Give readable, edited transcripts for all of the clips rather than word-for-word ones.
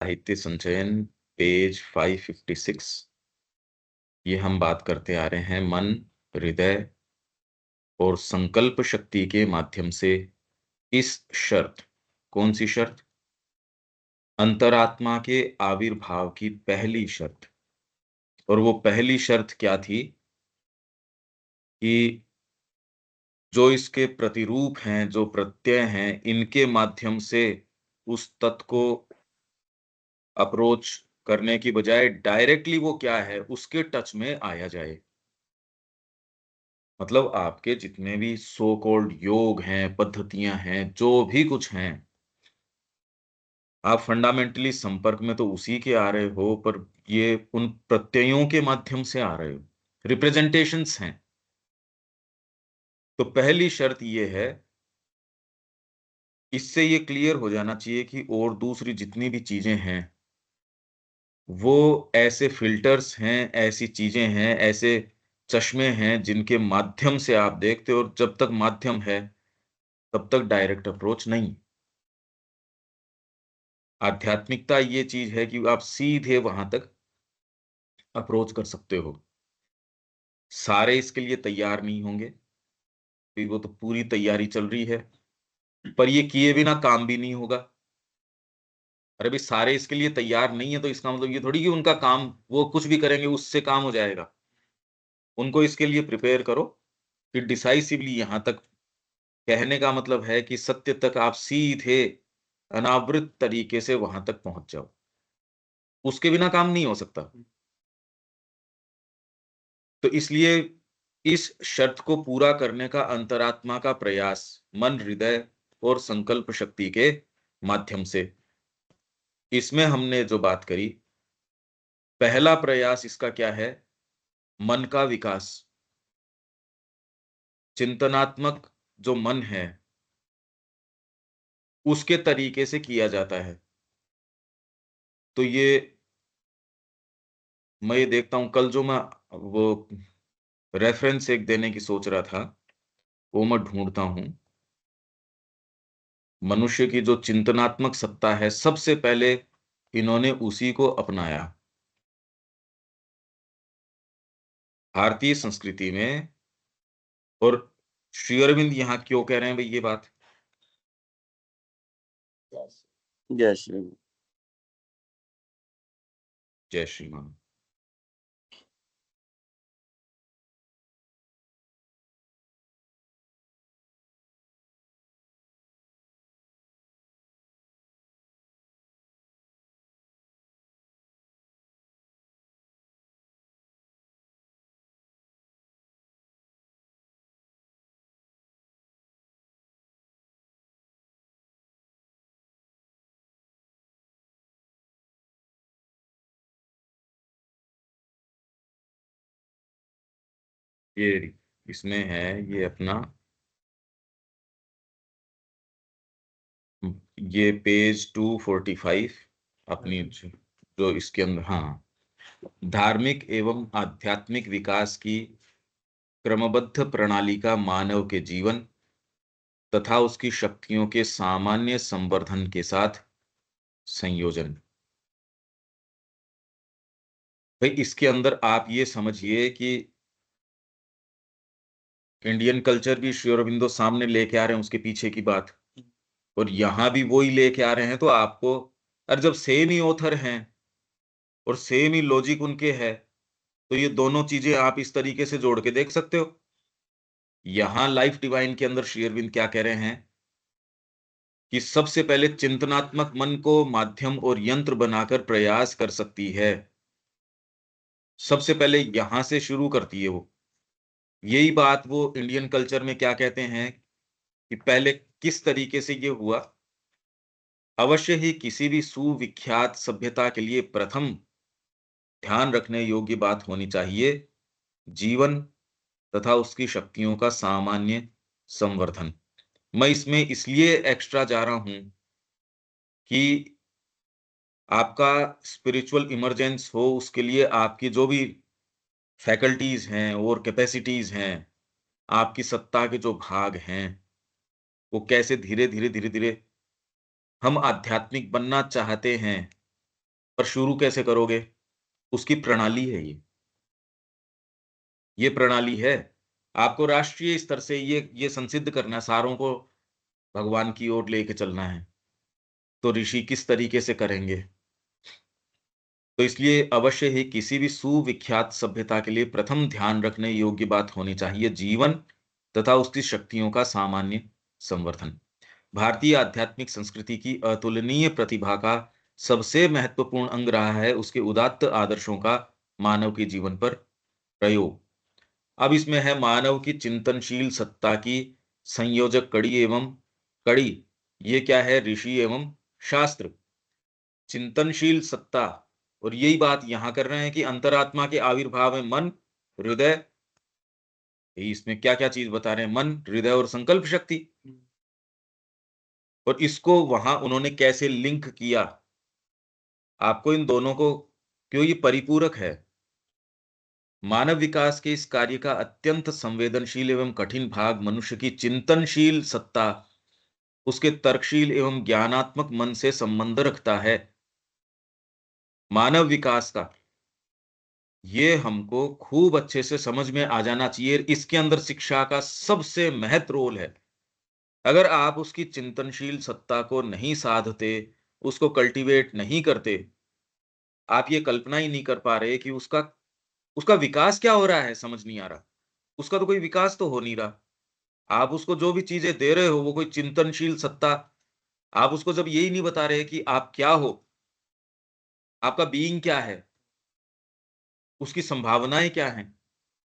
साहित्य संचयन पेज 556। ये हम बात करते आ रहे हैं मन, हृदय और संकल्प शक्ति के माध्यम से इस शर्त, कौन सी शर्त? अंतरात्मा के आविर्भाव की पहली शर्त। और वो पहली शर्त क्या थी कि जो इसके प्रतिरूप हैं, जो प्रत्यय हैं, इनके माध्यम से उस तत्व को अप्रोच करने की बजाय डायरेक्टली वो क्या है, उसके टच में आया जाए। मतलब आपके जितने भी सो कॉल्ड योग हैं, पद्धतियां हैं, जो भी कुछ हैं, आप फंडामेंटली संपर्क में तो उसी के आ रहे हो, पर ये उन प्रत्ययों के माध्यम से आ रहे हो, रिप्रेजेंटेशंस हैं। तो पहली शर्त ये है, इससे ये क्लियर हो जाना चाहिए कि और दूसरी जितनी भी चीजें हैं, वो ऐसे फिल्टर्स हैं, ऐसी चीजें हैं, ऐसे चश्मे हैं जिनके माध्यम से आप देखते हो, और जब तक माध्यम है तब तक डायरेक्ट अप्रोच नहीं। आध्यात्मिकता ये चीज है कि आप सीधे वहां तक अप्रोच कर सकते हो। सारे इसके लिए तैयार नहीं होंगे, क्योंकि वो तो पूरी तैयारी चल रही है, पर ये किए बिना काम भी नहीं होगा। अरे भाई, सारे इसके लिए तैयार नहीं है तो इसका मतलब ये थोड़ी कि उनका काम, वो कुछ भी करेंगे उससे काम हो जाएगा। उनको इसके लिए प्रिपेयर करो कि डिसाइसिवली यहां तक, कहने का मतलब है कि सत्य तक आप सीधे अनावृत तरीके से वहां तक पहुंच जाओ। उसके बिना काम नहीं हो सकता। तो इसलिए इस शर्त को पूरा करने का अंतरात्मा का प्रयास मन, हृदय और संकल्प शक्ति के माध्यम से, इसमें हमने जो बात करी, पहला प्रयास इसका क्या है? मन का विकास। चिंतनात्मक जो मन है उसके तरीके से किया जाता है। तो ये मैं ये देखता हूं, कल जो मैं वो रेफरेंस एक देने की सोच रहा था, वो मैं ढूंढता हूं। मनुष्य की जो चिंतनात्मक सत्ता है, सबसे पहले इन्होंने उसी को अपनाया भारतीय संस्कृति में। और श्री अरविंद यहाँ क्यों कह रहे हैं भाई ये बात? जय श्री राम। जय श्री राम। ये इसमें है, ये अपना, ये पेज 245 अपनी जो इसके अंदर, हाँ, धार्मिक एवं आध्यात्मिक विकास की क्रमबद्ध प्रणाली का मानव के जीवन तथा उसकी शक्तियों के सामान्य संवर्धन के साथ संयोजन। भाई इसके अंदर आप ये समझिए कि इंडियन कल्चर भी श्री अरबिंदो सामने लेके आ रहे हैं, उसके पीछे की बात, और यहां भी वो ही लेके आ रहे हैं। तो आपको, अरे जब सेम ही ऑथर हैं और सेम ही लॉजिक उनके है, तो ये दोनों चीजें आप इस तरीके से जोड़ के देख सकते हो। यहां लाइफ डिवाइन के अंदर श्री अरविंद क्या कह रहे हैं कि सबसे पहले चिंतनात्मक मन को माध्यम और यंत्र बनाकर प्रयास कर सकती है। सबसे पहले यहां से शुरू करती है वो। यही बात वो इंडियन कल्चर में क्या कहते हैं कि पहले किस तरीके से ये हुआ। अवश्य ही किसी भी सुविख्यात सभ्यता के लिए प्रथम ध्यान रखने योग्य बात होनी चाहिए जीवन तथा उसकी शक्तियों का सामान्य संवर्धन। मैं इसमें इसलिए एक्स्ट्रा जा रहा हूं कि आपका स्पिरिचुअल इमरजेंस हो, उसके लिए आपकी जो भी फैकल्टीज हैं और कैपेसिटीज हैं, आपकी सत्ता के जो भाग हैं, वो कैसे धीरे धीरे धीरे धीरे हम आध्यात्मिक बनना चाहते हैं, पर शुरू कैसे करोगे? उसकी प्रणाली है ये प्रणाली है। आपको राष्ट्रीय स्तर से ये संसिद्ध करना है, सारों को भगवान की ओर लेके चलना है। तो ऋषि किस तरीके से करेंगे? तो इसलिए अवश्य ही किसी भी सुविख्यात सभ्यता के लिए प्रथम ध्यान रखने योग्य बात होनी चाहिए जीवन तथा उसकी शक्तियों का सामान्य संवर्धन। भारतीय आध्यात्मिक संस्कृति की अतुलनीय प्रतिभा का सबसे महत्वपूर्ण अंग रहा है उसके उदात्त आदर्शों का मानव के जीवन पर प्रयोग। अब इसमें है मानव की चिंतनशील सत्ता की संयोजक कड़ी। ये क्या है? ऋषि एवं शास्त्र। चिंतनशील सत्ता, और यही बात यहां कर रहे हैं कि अंतरात्मा के आविर्भाव में मन, हृदय, इसमें क्या क्या चीज बता रहे हैं? मन, हृदय और संकल्प शक्ति। और इसको वहां उन्होंने कैसे लिंक किया? आपको इन दोनों को, क्यों ये परिपूरक है। मानव विकास के इस कार्य का अत्यंत संवेदनशील एवं कठिन भाग मनुष्य की चिंतनशील सत्ता, उसके तर्कशील एवं ज्ञानात्मक मन से संबंध रखता है। मानव विकास का ये हमको खूब अच्छे से समझ में आ जाना चाहिए। इसके अंदर शिक्षा का सबसे महत्व रोल है। अगर आप उसकी चिंतनशील सत्ता को नहीं साधते, उसको कल्टीवेट नहीं करते, आप ये कल्पना ही नहीं कर पा रहे कि उसका उसका विकास क्या हो रहा है, समझ नहीं आ रहा। उसका तो कोई विकास तो हो नहीं रहा। आप उसको जो भी चीजें दे रहे हो वो कोई चिंतनशील सत्ता, आप उसको जब यही नहीं बता रहे कि आप क्या हो, आपका बीइंग क्या है, उसकी संभावनाएं क्या हैं,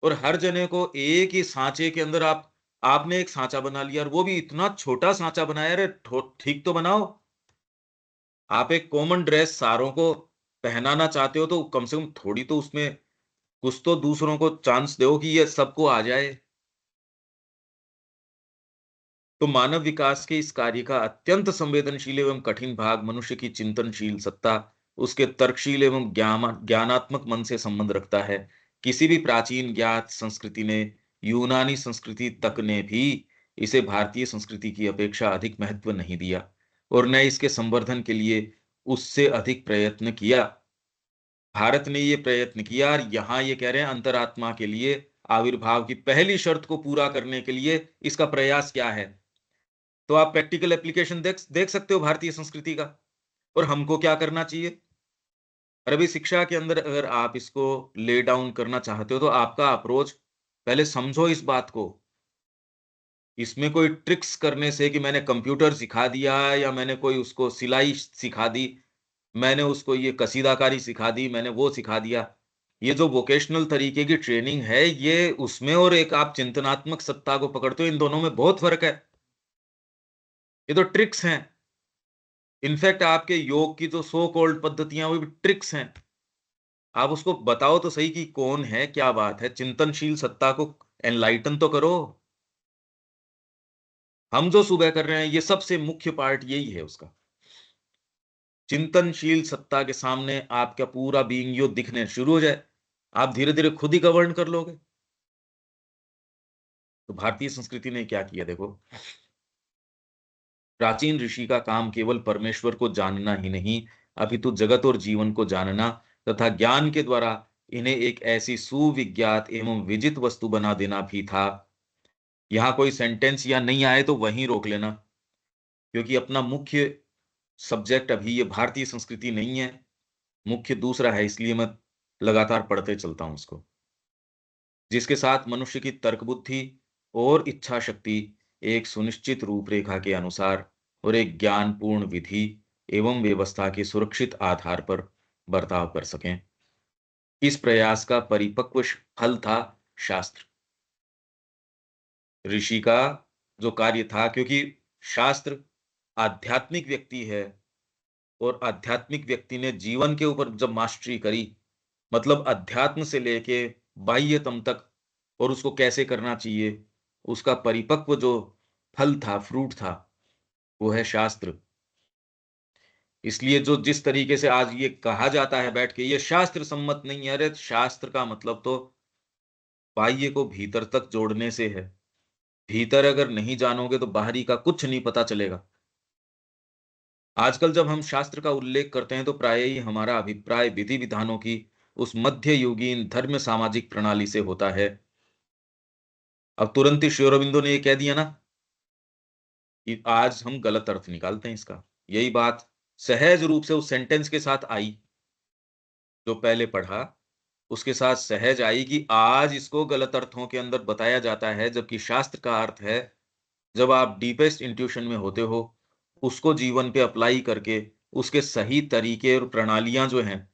और हर जने को एक ही सांचे के अंदर आपने एक सांचा बना लिया, और वो भी इतना छोटा सांचा बनाया। अरे ठीक तो बनाओ। आप एक कॉमन ड्रेस सारों को पहनाना चाहते हो तो कम से कम थोड़ी तो उसमें कुछ तो दूसरों को चांस दो कि ये सबको आ जाए। तो मानव विकास के इस कार्य का अत्यंत संवेदनशील एवं कठिन भाग मनुष्य की चिंतनशील सत्ता, उसके तर्कशील एवं ज्ञानात्मक मन से संबंध रखता है। किसी भी प्राचीन ज्ञात संस्कृति ने, यूनानी संस्कृति तक ने भी इसे भारतीय संस्कृति की अपेक्षा अधिक महत्व नहीं दिया, और न इसके संवर्धन के लिए उससे अधिक प्रयत्न किया। भारत ने ये प्रयत्न किया, और यहाँ ये कह रहे हैं अंतरात्मा के लिए आविर्भाव की पहली शर्त को पूरा करने के लिए इसका प्रयास क्या है। तो आप प्रैक्टिकल एप्लीकेशन देख देख सकते हो भारतीय संस्कृति का। और हमको क्या करना चाहिए? और अभी शिक्षा के अंदर अगर आप इसको ले डाउन करना चाहते हो तो आपका अप्रोच, पहले समझो इस बात को। इसमें कोई ट्रिक्स करने से कि मैंने कंप्यूटर सिखा दिया या मैंने कोई उसको सिलाई सिखा दी, मैंने उसको ये कसीदाकारी सिखा दी, मैंने वो सिखा दिया, ये जो वोकेशनल तरीके की ट्रेनिंग है, ये उसमें और एक आप चिंतनात्मक सत्ता को पकड़ते हो, इन दोनों में बहुत फर्क है। ये तो ट्रिक्स हैं। इनफैक्ट आपके योग की जो सो कॉल्ड पद्धतियां, वो भी ट्रिक्स हैं। आप उसको बताओ तो सही कि कौन है, क्या बात है। चिंतनशील सत्ता को एनलाइटन तो करो। हम जो सुबह कर रहे हैं, ये सबसे मुख्य पार्ट यही है उसका। चिंतनशील सत्ता के सामने आपका पूरा बीइंग यो दिखने शुरू हो जाए, आप धीरे धीरे खुद ही गवर्न कर लोगे। तो भारतीय संस्कृति ने क्या किया देखो। प्राचीन ऋषि का काम केवल परमेश्वर को जानना ही नहीं, अपितु जगत और जीवन को जानना तथा ज्ञान के द्वारा इन्हें एक ऐसी सुविज्ञात एवं विजित वस्तु बना देना भी था। यहां कोई सेंटेंस या नहीं आए तो वहीं रोक लेना, क्योंकि अपना मुख्य सब्जेक्ट अभी ये भारतीय संस्कृति नहीं है, मुख्य दूसरा है, इसलिए मैं लगातार पढ़ते चलता हूं उसको। जिसके साथ मनुष्य की तर्क बुद्धि और इच्छा शक्ति एक सुनिश्चित रूपरेखा के अनुसार और एक ज्ञानपूर्ण विधि एवं व्यवस्था के सुरक्षित आधार पर बर्ताव कर सकें। इस प्रयास का परिपक्व फल था शास्त्र। ऋषि का जो कार्य था, क्योंकि शास्त्र आध्यात्मिक व्यक्ति है, और आध्यात्मिक व्यक्ति ने जीवन के ऊपर जब मास्टरी करी, मतलब अध्यात्म से लेके बाह्यतम तक, और उसको कैसे करना चाहिए, उसका परिपक्व जो फल था, फ्रूट था, वो है शास्त्र। इसलिए जो जिस तरीके से आज ये कहा जाता है बैठ के, ये शास्त्र सम्मत नहीं है। अरे शास्त्र का मतलब तो बाह्य को भीतर तक जोड़ने से है। भीतर अगर नहीं जानोगे तो बाहरी का कुछ नहीं पता चलेगा। आजकल जब हम शास्त्र का उल्लेख करते हैं तो प्राय ही हमारा अभिप्राय विधि विधानों की उस मध्ययुगीन धर्म सामाजिक प्रणाली से होता है। अब तुरंत ही श्री अरबिंदो ने ये कह दिया ना कि आज हम गलत अर्थ निकालते हैं इसका। यही बात सहज रूप से उस सेंटेंस के साथ आई, जो पहले पढ़ा, उसके साथ सहज आई कि आज इसको गलत अर्थों के अंदर बताया जाता है, जबकि शास्त्र का अर्थ है, जब आप डीपेस्ट इंट्यूशन में होते हो, उसको जीवन पे अप्लाई करके, उसके सही तरीके और प्रणालियाँ जो हैं,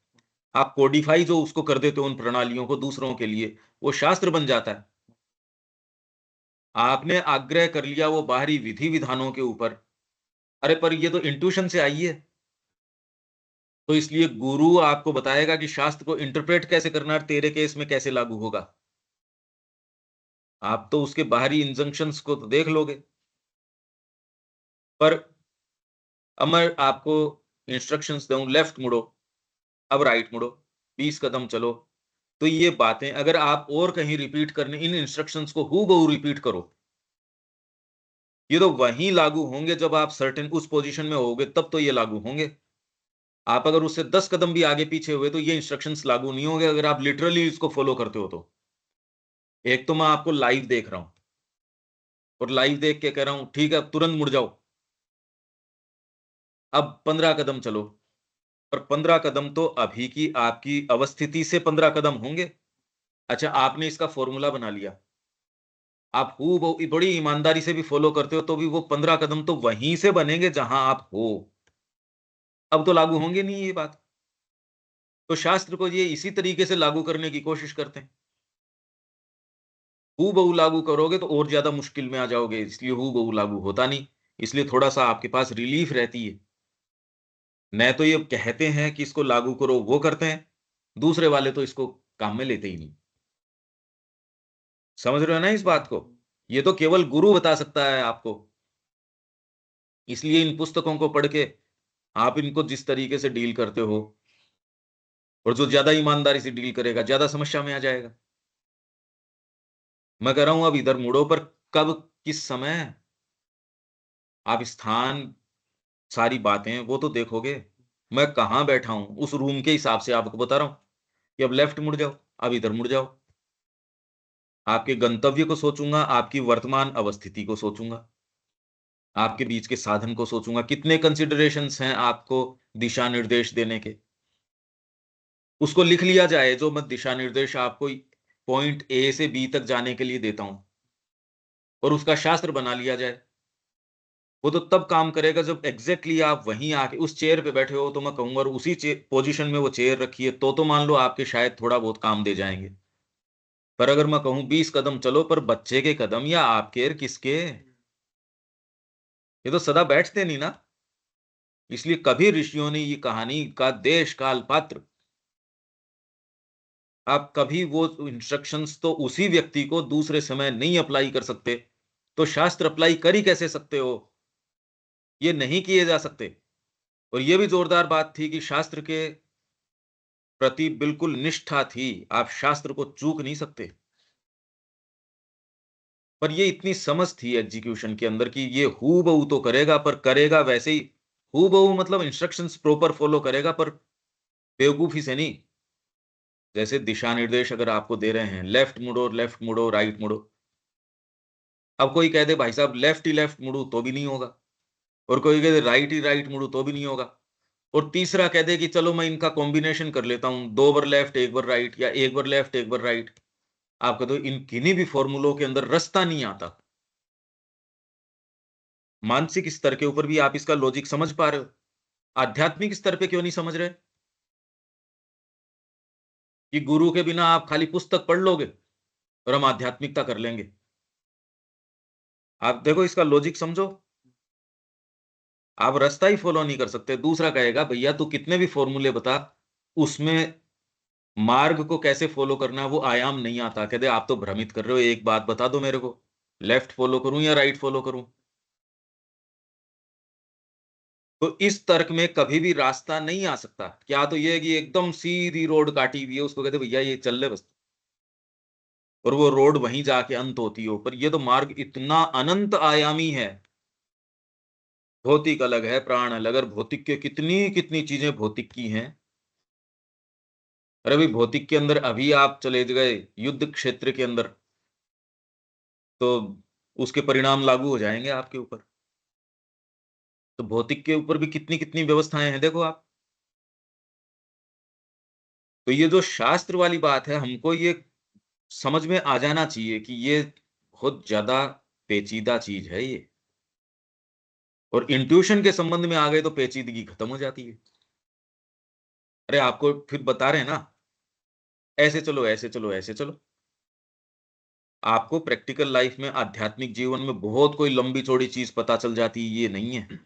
आप कोडिफाई जो उसको कर देते हो उन प्रणालियों को दूसरों के लिए, वो शास्त्र बन जाता है। आपने आग्रह कर लिया वो बाहरी विधि-विधानों के ऊपर, अरे पर ये तो इंट्यूशन से आई है। तो इसलिए गुरु आपको बताएगा कि शास्त्र को इंटरप्रेट कैसे करना है, तेरे केस में कैसे लागू होगा। आप तो उसके बाहरी इंजंक्शंस को तो देख लोगे। पर अब मैं आपको इंस्ट्रक्शंस दूँ, लेफ्ट मुड़ो, अब राइट मुड़ो, 20 कदम चलो। तो ये बातें अगर आप और कहीं रिपीट करने इन इंस्ट्रक्शंस को हूबहू रिपीट करो, ये तो वहीं लागू होंगे जब आप सर्टेन उस पोज़ीशन में होगे, तब तो ये लागू होंगे। आप अगर उससे 10 कदम भी आगे पीछे हुए तो ये इंस्ट्रक्शंस लागू नहीं होंगे अगर आप लिटरली इसको फ़ॉलो करते हो तो। एक तो मैं आपको लाइव देख रहा हूँ और लाइव देख के कह रहा हूँ, ठीक है, अब तुरंत मुड़ जाओ। अब 15 कदम चलो। और 15 कदम तो अभी की आपकी अवस्थिति से 15 कदम होंगे। अच्छा, आपने इसका फ़ॉर्मूला बना लिया। आप हूबहू बड़ी ईमानदारी से भी फ़ॉलो करते हो, तो भी वो 15 कदम तो वहीं से बनेंगे जहाँ आप हो। अब तो लागू होंगे नहीं ये बात। तो शास्त्र को ये इसी तरीके से लागू करने की कोशिश करते हैं। हूबहू लागू करोगे तो और ज़्यादा मुश्किल में आ जाओगे, इसलिए हूबहू लागू होता नहीं। इसलिए थोड़ा-सा आपके पास रिलीफ़ रहती है। न तो ये कहते हैं कि इसको लागू करो, वो करते हैं। दूसरे वाले तो इसको काम में लेते ही नहीं। समझ रहे हो ना इस बात को? ये तो केवल गुरु बता सकता है आपको। इसलिए इन पुस्तकों को पढ़ के आप इनको जिस तरीके से डील करते हो और जो ज़्यादा ईमानदारी से डील करेगा, ज़्यादा समस्या में आ जाएगा। मैं कह रहा हूँ अब इधर मुड़ो पर कब, किस समय, आप स्थान, सारी बातें वो तो देखोगे। मैं कहाँ बैठा हूँ, उस रूम के हिसाब से आपको बता रहा हूँ कि अब लेफ्ट मुड़ जाओ, अब इधर मुड़ जाओ। आपके गंतव्य को सोचूँगा, आपकी वर्तमान अवस्थिति को सोचूँगा, आपके बीच के साधन को सोचूँगा, कितने कंसिडरेशंस हैं आपको दिशा निर्देश देने के। उसको लिख लिया जाए जो मैं दिशा निर्देश आपको पॉइंट ए से बी तक जाने के लिए देता हूँ और उसका शास्त्र बना लिया जाए। वो तो तब काम करेगा जब एग्ज़ैक्टली आप वहीं आके उस चेयर पे बैठे हो, तो मैं कहूँगा और उसी चे पोज़ीशन में वो चेयर रखी है, तो मान लो आपके शायद थोड़ा बहुत काम दे जाएँगे। पर अगर मैं कहूँ 20 कदम चलो, पर बच्चे के कदम या आपके और किसके? ये तो सदा बैठते नहीं ना। इसलिए कभी ऋषियों ने ये कहानी का देश, काल, पात्र, आप कभी वो इंस्ट्रक्शंस तो उसी व्यक्ति को दूसरे समय नहीं अप्लाई कर सकते, तो शास्त्र अप्लाई कर ही कैसे सकते हो? ये नहीं किए जा सकते। और ये भी जोरदार बात थी कि शास्त्र के प्रति बिल्कुल निष्ठा थी, आप शास्त्र को चूक नहीं सकते। पर ये इतनी समझ थी एग्जीक्यूशन के अंदर कि ये हूबहू तो करेगा, पर करेगा वैसे ही, हूबहू मतलब इंस्ट्रक्शंस प्रॉपर फॉलो करेगा, पर बेवकूफ़ी से नहीं। जैसे दिशा निर्देश अगर आपको दे रहे हैं, लेफ्ट मुड़ो, राइट मुड़ो। अब कोई कह दे भाई साहब लेफ्ट ही लेफ्ट मुड़ूँ तो भी नहीं होगा, और कोई कह दे राइट ही राइट मुड़ूँ तो भी नहीं होगा। और तीसरा कह दे कि चलो मैं इनका कॉम्बिनेशन कर लेता हूँ, 2 बार लेफ्ट, 1 बार राइट, या 1 बार लेफ्ट, 1 बार राइट। आपको तो इन किन्हीं भी फ़ॉर्मूलों के अंदर रास्ता नहीं आता। मानसिक स्तर के ऊपर भी आप इसका लॉजिक समझ पा रहे हो? आध्यात्मिक स्तर पे क्यों नहीं समझ रहे? कि गुरु के बिना आप खाली पुस्तक पढ़ लोगे और हम आध्यात्मिकता कर लेंगे। आप देखो इसका लॉजिक समझो। आप रास्ता ही फ़ॉलो नहीं कर सकते। दूसरा कहेगा भैया तू कितने भी फ़ॉर्मूले बता, उसमें मार्ग को कैसे फ़ॉलो करना है वो आयाम नहीं आता। कहते आप तो भ्रमित कर रहे हो, एक बात बता दो मेरे को, लेफ्ट फ़ॉलो करूँ या राइट फ़ॉलो करूँ? तो इस तर्क में कभी भी रास्ता नहीं आ सकता। क्या तो ये है कि एकदम सीधी रोड काटी हुई है, उसको कहते हैं भैया ये चल ले बस। और वो रोड वहीं जाके अंत होती हो। पर ये तो मार्ग इतना अनंत आयामी है भौतिक अलग है, प्राण अलग। और भौतिक के कितनी कितनी चीजें भौतिक की हैं। अरे भाई, भौतिक के अंदर अभी आप चले गए युद्ध क्षेत्र के अंदर, तो उसके परिणाम लागू हो जाएंगे आपके ऊपर। तो भौतिक के ऊपर भी कितनी कितनी व्यवस्थाएं हैं, देखो आप। तो ये जो शास्त्र वाली बात है, हमको ये समझ में आ जाना चाहिए कि ये बहुत ज्यादा पेचीदा चीज है ये। और इंट्यूशन के संबंध में आ गए तो पेचीदगी खत्म हो जाती है। अरे आपको फिर बता रहे हैं ना, ऐसे चलो, ऐसे चलो, ऐसे चलो। आपको प्रैक्टिकल लाइफ में, आध्यात्मिक जीवन में बहुत कोई लंबी चौड़ी चीज पता चल जाती है, ये नहीं है।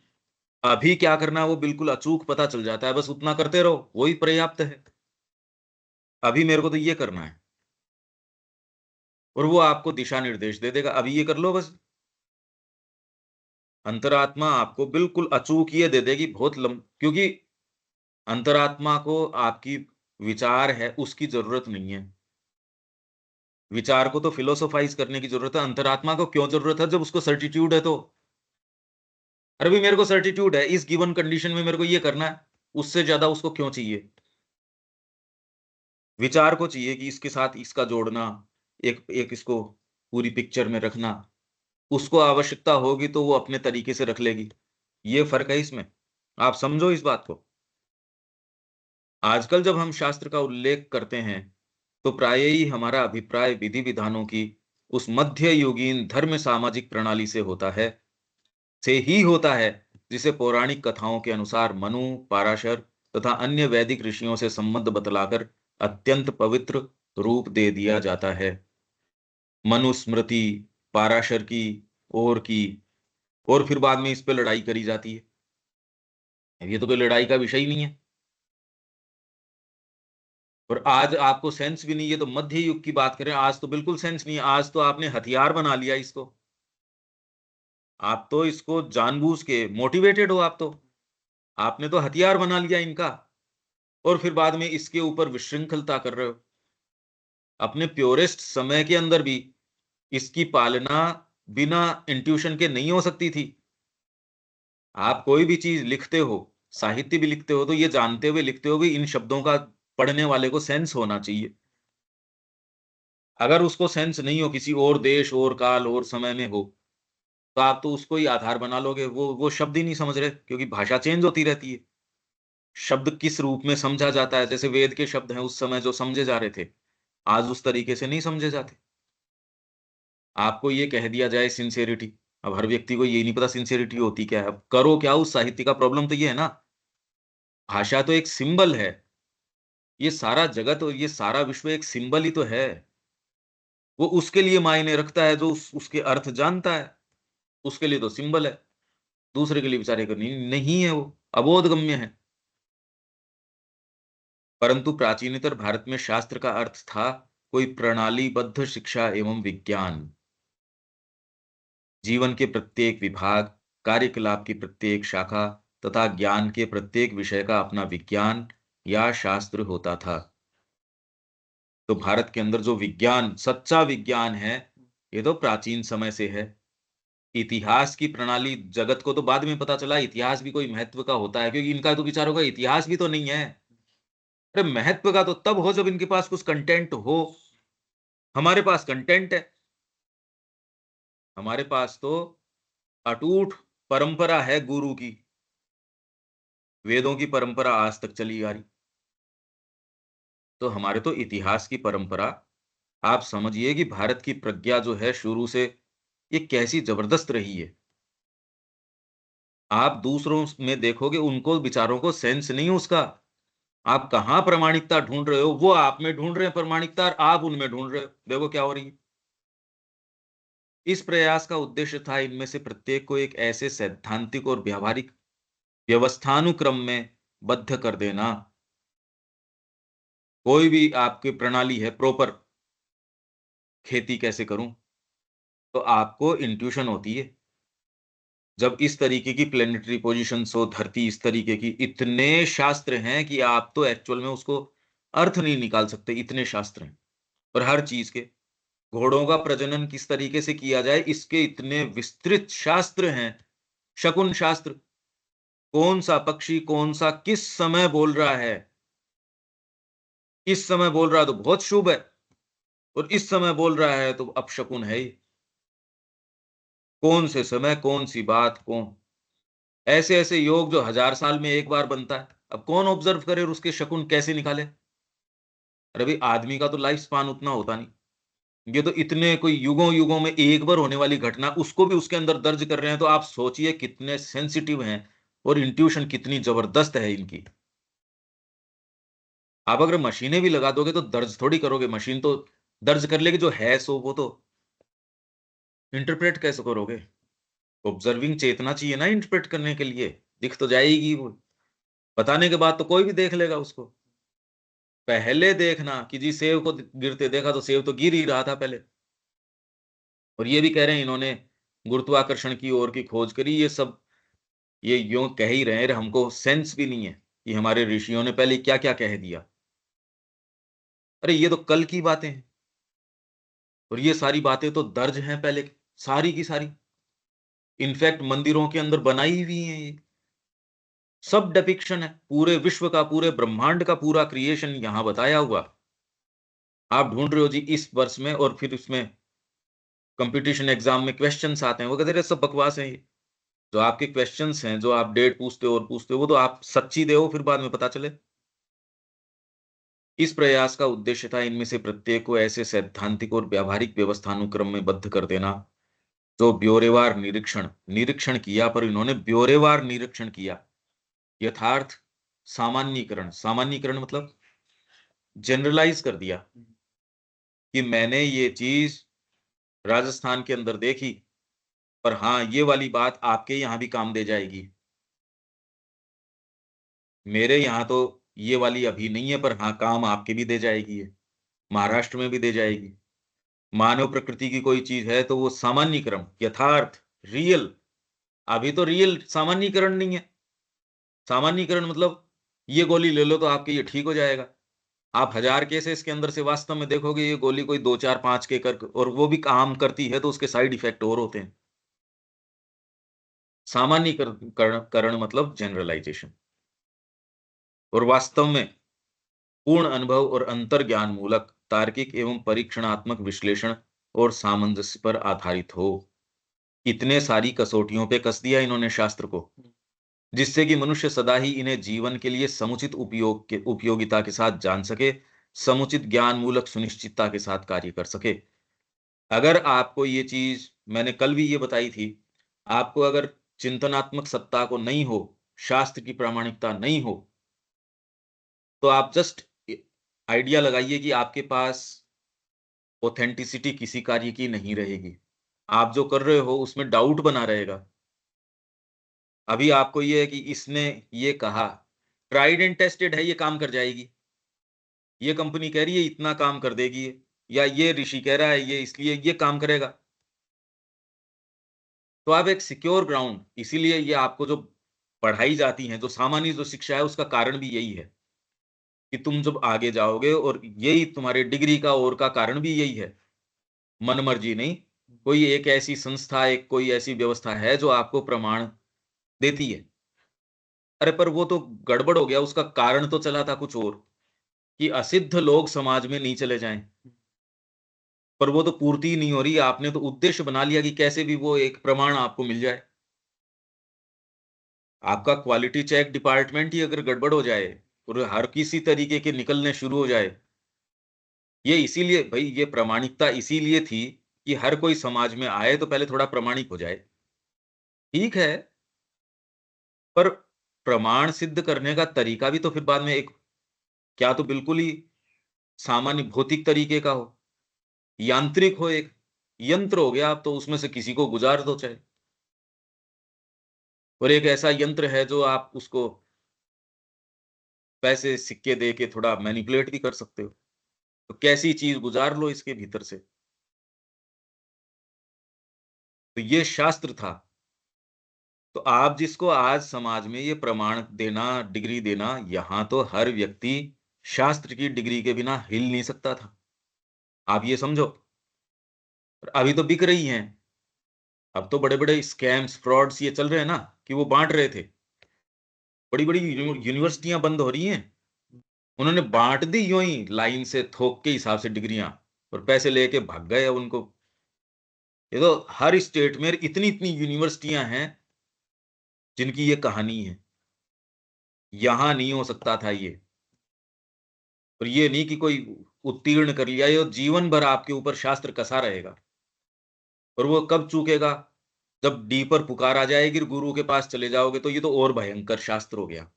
अभी क्या करना है वो बिल्कुल अचूक पता चल जाता है, बस उतना करते रहो, वही पर्याप्त है। अभी मेरे को तो ये करना है, और वो आपको दिशा निर्देश दे देगा, अभी ये कर लो बस। अंतरात्मा आपको बिल्कुल अचूक ये दे देगी, क्योंकि अंतरात्मा को आपकी विचार है उसकी जरूरत नहीं है। विचार को तो फिलोसोफाइज करने की जरूरत है, अंतरात्मा को क्यों जरूरत है जब उसको सर्टिट्यूड है तो। अरे भाई, मेरे को सर्टिट्यूड है, इस गिवन कंडीशन में मेरे को ये करना है, उससे ज्यादा उसको क्यों चाहिए। विचार को चाहिए कि इसके साथ इसका जोड़ना, एक एक इसको पूरी पिक्चर में रखना। उसको आवश्यकता होगी तो वो अपने तरीके से रख लेगी। ये फर्क है इसमें, आप समझो इस बात को। आजकल जब हम शास्त्र का उल्लेख करते हैं, तो प्राय ही हमारा अभिप्राय विधि विधानों की उस मध्य युगीन धर्म सामाजिक प्रणाली से ही होता है, जिसे पौराणिक कथाओं के अनुसार मनु, पाराशर तथा अन्य वैदिक ऋषियों से संबंध बतलाकर अत्यंत पवित्र रूप दे दिया जाता है। मनुस्मृति, पाराशर की, की और फिर बाद में इस पे लड़ाई करी जाती है। अब ये तो कोई लड़ाई का विषय ही नहीं है। और आज आपको सेंस भी नहीं है, तो मध्य युग की बात करें, आज तो बिल्कुल सेंस नहीं है। आज तो आपने हथियार बना लिया इसको। आप तो इसको जानबूझ के मोटिवेटेड हो, आप तो, आपने तो हथियार बना लिया इनका। और फिर बाद में इसके ऊपर विशृंखलता कर रहे हो। अपने प्योरेस्ट समय के अंदर भी इसकी पालना बिना इंट्यूशन के नहीं हो सकती थी। आप कोई भी चीज लिखते हो, साहित्य भी लिखते हो, तो ये जानते हुए लिखते हो कि इन शब्दों का पढ़ने वाले को सेंस होना चाहिए। अगर उसको सेंस नहीं हो, किसी और देश और काल और समय में हो, तो आप तो उसको ही आधार बना लोगे। वो शब्द ही नहीं समझ रहे, क्योंकि भाषा चेंज होती रहती है। शब्द किस रूप में समझा जाता है, जैसे वेद के शब्द हैं उस समय जो समझे जा रहे थे, आज उस तरीके से नहीं समझे जाते। आपको ये कह दिया जाए सिंसेरिटी, अब हर व्यक्ति को ये नहीं पता सिंसेरिटी होती क्या है। अब करो क्या उस साहित्य का, प्रॉब्लम तो ये है ना। भाषा तो एक सिंबल है। ये सारा जगत और ये सारा विश्व एक सिंबल ही तो है। वो उसके लिए मायने रखता है जो उसके अर्थ जानता है। उसके लिए तो सिंबल है, दूसरे के लिए बेचारे को नहीं है, वो अबोध गम्य है। परंतु प्राचीनतर भारत में शास्त्र का अर्थ था कोई प्रणालीबद्ध शिक्षा एवं विज्ञान। जीवन के प्रत्येक विभाग, कार्यकलाप की प्रत्येक शाखा तथा ज्ञान के प्रत्येक विषय का अपना विज्ञान या शास्त्र होता था। तो भारत के अंदर जो विज्ञान, सच्चा विज्ञान है, ये तो प्राचीन समय से है। इतिहास की प्रणाली जगत को तो बाद में पता चला इतिहास भी कोई महत्व का होता है, क्योंकि इनका तो विचारों का इतिहास भी तो नहीं है। अरे महत्व का तो तब हो जब इनके पास कुछ कंटेंट हो। हमारे पास कंटेंट है। हमारे पास तो अटूट परंपरा है गुरु की। वेदों की परंपरा आज तक चली आ रही। तो हमारे तो इतिहास की परंपरा, आप समझिए कि भारत की प्रज्ञा जो है शुरू से, ये कैसी जबरदस्त रही है। आप दूसरों में देखोगे, उनको विचारों को सेंस नहीं उसका। आप कहां प्रामाणिकता ढूंढ रहे हो, वो आप में ढूंढ रहे हैं प्रामाणिकता, और आप उनमें ढूंढ रहे हो। देखो क्या हो रही है। इस प्रयास का उद्देश्य था इनमें से प्रत्येक को एक ऐसे सैद्धांतिक और व्यावहारिक व्यवस्थानुक्रम में बद्ध कर देना। कोई भी आपकी प्रणाली है, प्रॉपर खेती कैसे करूं, तो आपको इंट्यूशन होती है। जब इस तरीके की प्लेनेटरी पोजीशंस हो, धरती इस तरीके की, इतने शास्त्र हैं कि आप तो एक्चुअल में उसको अर्थ नहीं निकाल सकते, इतने शास्त्र हैं। और हर चीज के, घोड़ों का प्रजनन किस तरीके से किया जाए, इसके इतने विस्तृत शास्त्र हैं। शकुन शास्त्र, कौन सा पक्षी कौन सा किस समय बोल रहा है। इस समय बोल रहा है तो बहुत शुभ है, और इस समय बोल रहा है तो अपशकुन है ही। कौन से समय कौन सी बात कौन, ऐसे ऐसे योग जो 1000 साल में एक बार बनता है। अब कौन ऑब्जर्व करे और उसके शकुन कैसे निकाले। अरे भाई, आदमी का तो लाइफ स्पान उतना होता नहीं। ये तो इतने कोई युगों युगों में एक बार होने वाली घटना, उसको भी उसके अंदर दर्ज कर रहे हैं, तो आप सोचिए कितने सेंसिटिव हैं और इंट्यूशन कितनी जबरदस्त है इनकी। आप अगर मशीनें भी लगा दोगे तो दर्ज थोड़ी करोगे, मशीन तो दर्ज कर लेगी जो है, सो वो तो इंटरप्रेट कैसे करोगे। ऑब्जर्विंग चेतना चाहिए ना इंटरप्रेट करने के लिए। दिख तो जाएगी वो, बताने के बाद तो कोई भी देख लेगा उसको। पहले देखना कि जी सेव को गिरते देखा तो सेव तो गिर ही रहा था पहले। और ये भी कह रहे हैं इन्होंने गुरुत्वाकर्षण की ओर की खोज करी, ये सब ये यूं कह ही रहे हैं, हमको सेंस भी नहीं है कि हमारे ऋषियों ने पहले क्या क्या कह दिया। अरे ये तो कल की बातें हैं, और ये सारी बातें तो दर्ज हैं पहले की, सारी की सारी। इनफैक्ट मंदिरों के अंदर बनाई हुई हैं ये, सब डिपिक्शन है पूरे विश्व का, पूरे ब्रह्मांड का पूरा क्रिएशन यहां बताया हुआ। आप ढूंढ रहे हो जी इस वर्ष में, और फिर उसमें कंपटीशन एग्जाम में क्वेश्चंस आते हैं, वो कहते हैं सब बकवास है ये। जो आपके क्वेश्चंस हैं, जो आप डेट पूछते हो और पूछते हो, वो तो आप सच्ची दे फिर बाद में पता चले। इस प्रयास का उद्देश्य था इनमें से प्रत्येक को ऐसे सैद्धांतिक और व्यावहारिक व्यवस्थानुक्रम में बद्ध कर देना जो ब्योरेवार निरीक्षण निरीक्षण किया, पर इन्होंने ब्योरेवार निरीक्षण किया। यथार्थ सामान्यीकरण, सामान्यीकरण मतलब जनरलाइज कर दिया कि मैंने ये चीज राजस्थान के अंदर देखी, पर हाँ ये वाली बात आपके यहां भी काम दे जाएगी। मेरे यहां तो ये वाली अभी नहीं है, पर हाँ काम आपके भी दे जाएगी ये, महाराष्ट्र में भी दे जाएगी। मानव प्रकृति की कोई चीज है तो वो सामान्यीकरण, यथार्थ, रियल। अभी तो रियल सामान्यीकरण नहीं है। सामान्यीकरण मतलब ये गोली ले लो तो आपके ये ठीक हो जाएगा। आप 1000 केसेस के अंदर से वास्तव में देखोगे ये गोली कोई 2 4 5 के कर, और वो भी काम करती है तो उसके साइड इफेक्ट और होते हैं। सामान्यीकरण मतलब जनरलाइजेशन। और वास्तव में पूर्ण अनुभव और अंतर्ज्ञान मूलक तार्किक एवं परीक्षणात्मक विश्लेषण और सामंजस्य पर आधारित हो। इतने सारी कसौटियों पे कस दिया इन्होंने शास्त्र को, जिससे कि मनुष्य सदा ही इन्हें जीवन के लिए समुचित उपयोगिता के साथ जान सके, समुचित ज्ञान मूलक सुनिश्चितता के साथ कार्य कर सके। अगर आपको ये चीज मैंने कल भी ये बताई थी, आपको अगर चिंतनात्मक सत्ता को नहीं हो, शास्त्र की प्रामाणिकता नहीं हो, तो आप जस्ट आइडिया लगाइए कि आपके पास ऑथेंटिसिटी किसी कार्य की नहीं रहेगी। आप जो कर रहे हो उसमें डाउट बना रहेगा। अभी आपको ये है कि इसने ये कहा, ट्राइड एंड टेस्टेड है, ये काम कर जाएगी। ये कंपनी कह रही है इतना काम कर देगी ये, या ये ऋषि कह रहा है ये इसलिए ये काम करेगा। तो आप एक सिक्योर ग्राउंड, इसीलिए ये आपको जो पढ़ाई जाती है, जो सामान्य जो शिक्षा है, उसका कारण भी यही है कि तुम जब आगे जाओगे, और यही तुम्हारे डिग्री का और का कारण भी यही है। मनमर्जी नहीं, कोई एक ऐसी संस्था, एक कोई ऐसी व्यवस्था है जो आपको प्रमाण देती है। अरे पर वो तो गड़बड़ हो गया, उसका कारण तो चला था कुछ और, कि असिद्ध लोग समाज में नहीं चले जाएं। पर वो तो पूर्ति ही नहीं हो रही, आपने तो उद्देश्य बना लिया कि कैसे भी वो एक प्रमाण आपको मिल जाए। आपका क्वालिटी चेक डिपार्टमेंट ही अगर गड़बड़ हो जाए और हर किसी तरीके के निकलने शुरू हो जाए, ये इसीलिए भाई, ये प्रामाणिकता इसीलिए थी कि हर कोई समाज में आए तो पहले थोड़ा प्रामाणिक हो जाए। ठीक है, पर प्रमाण सिद्ध करने का तरीका भी तो फिर बाद में एक, क्या तो बिल्कुल ही सामान्य भौतिक तरीके का हो, यांत्रिक हो, एक यंत्र हो गया, आप तो उसमें से किसी को गुजार दो चाहे। और एक ऐसा यंत्र है जो आप उसको पैसे सिक्के दे के थोड़ा मैनिपुलेट भी कर सकते हो। तो कैसी चीज गुजार लो इसके भीतर से। तो ये शास्त्र था। तो आप जिसको आज समाज में ये प्रमाण देना, डिग्री देना, यहां तो हर व्यक्ति शास्त्र की डिग्री के बिना हिल नहीं सकता था। आप ये समझो। और अभी तो बिक रही हैं। अब तो बड़े बड़े स्कैम्स फ्रॉड्स ये चल रहे हैं ना, कि वो बांट रहे थे बड़ी बड़ी यूनिवर्सिटियां बंद हो रही हैं, उन्होंने बांट दी यूं ही लाइन से थोक के हिसाब से डिग्रियां, और पैसे लेके भाग गए। अब उनको, ये तो हर स्टेट में इतनी इतनी यूनिवर्सिटियां हैं जिनकी ये कहानी है। यहां नहीं हो सकता था ये। और ये नहीं कि कोई उत्तीर्ण कर लिया, ये जीवन भर आपके ऊपर शास्त्र कसा रहेगा। और वो कब चूकेगा? जब डी पर पुकार आ जाएगी, गुरु के पास चले जाओगे, तो ये तो और भयंकर शास्त्र हो गया।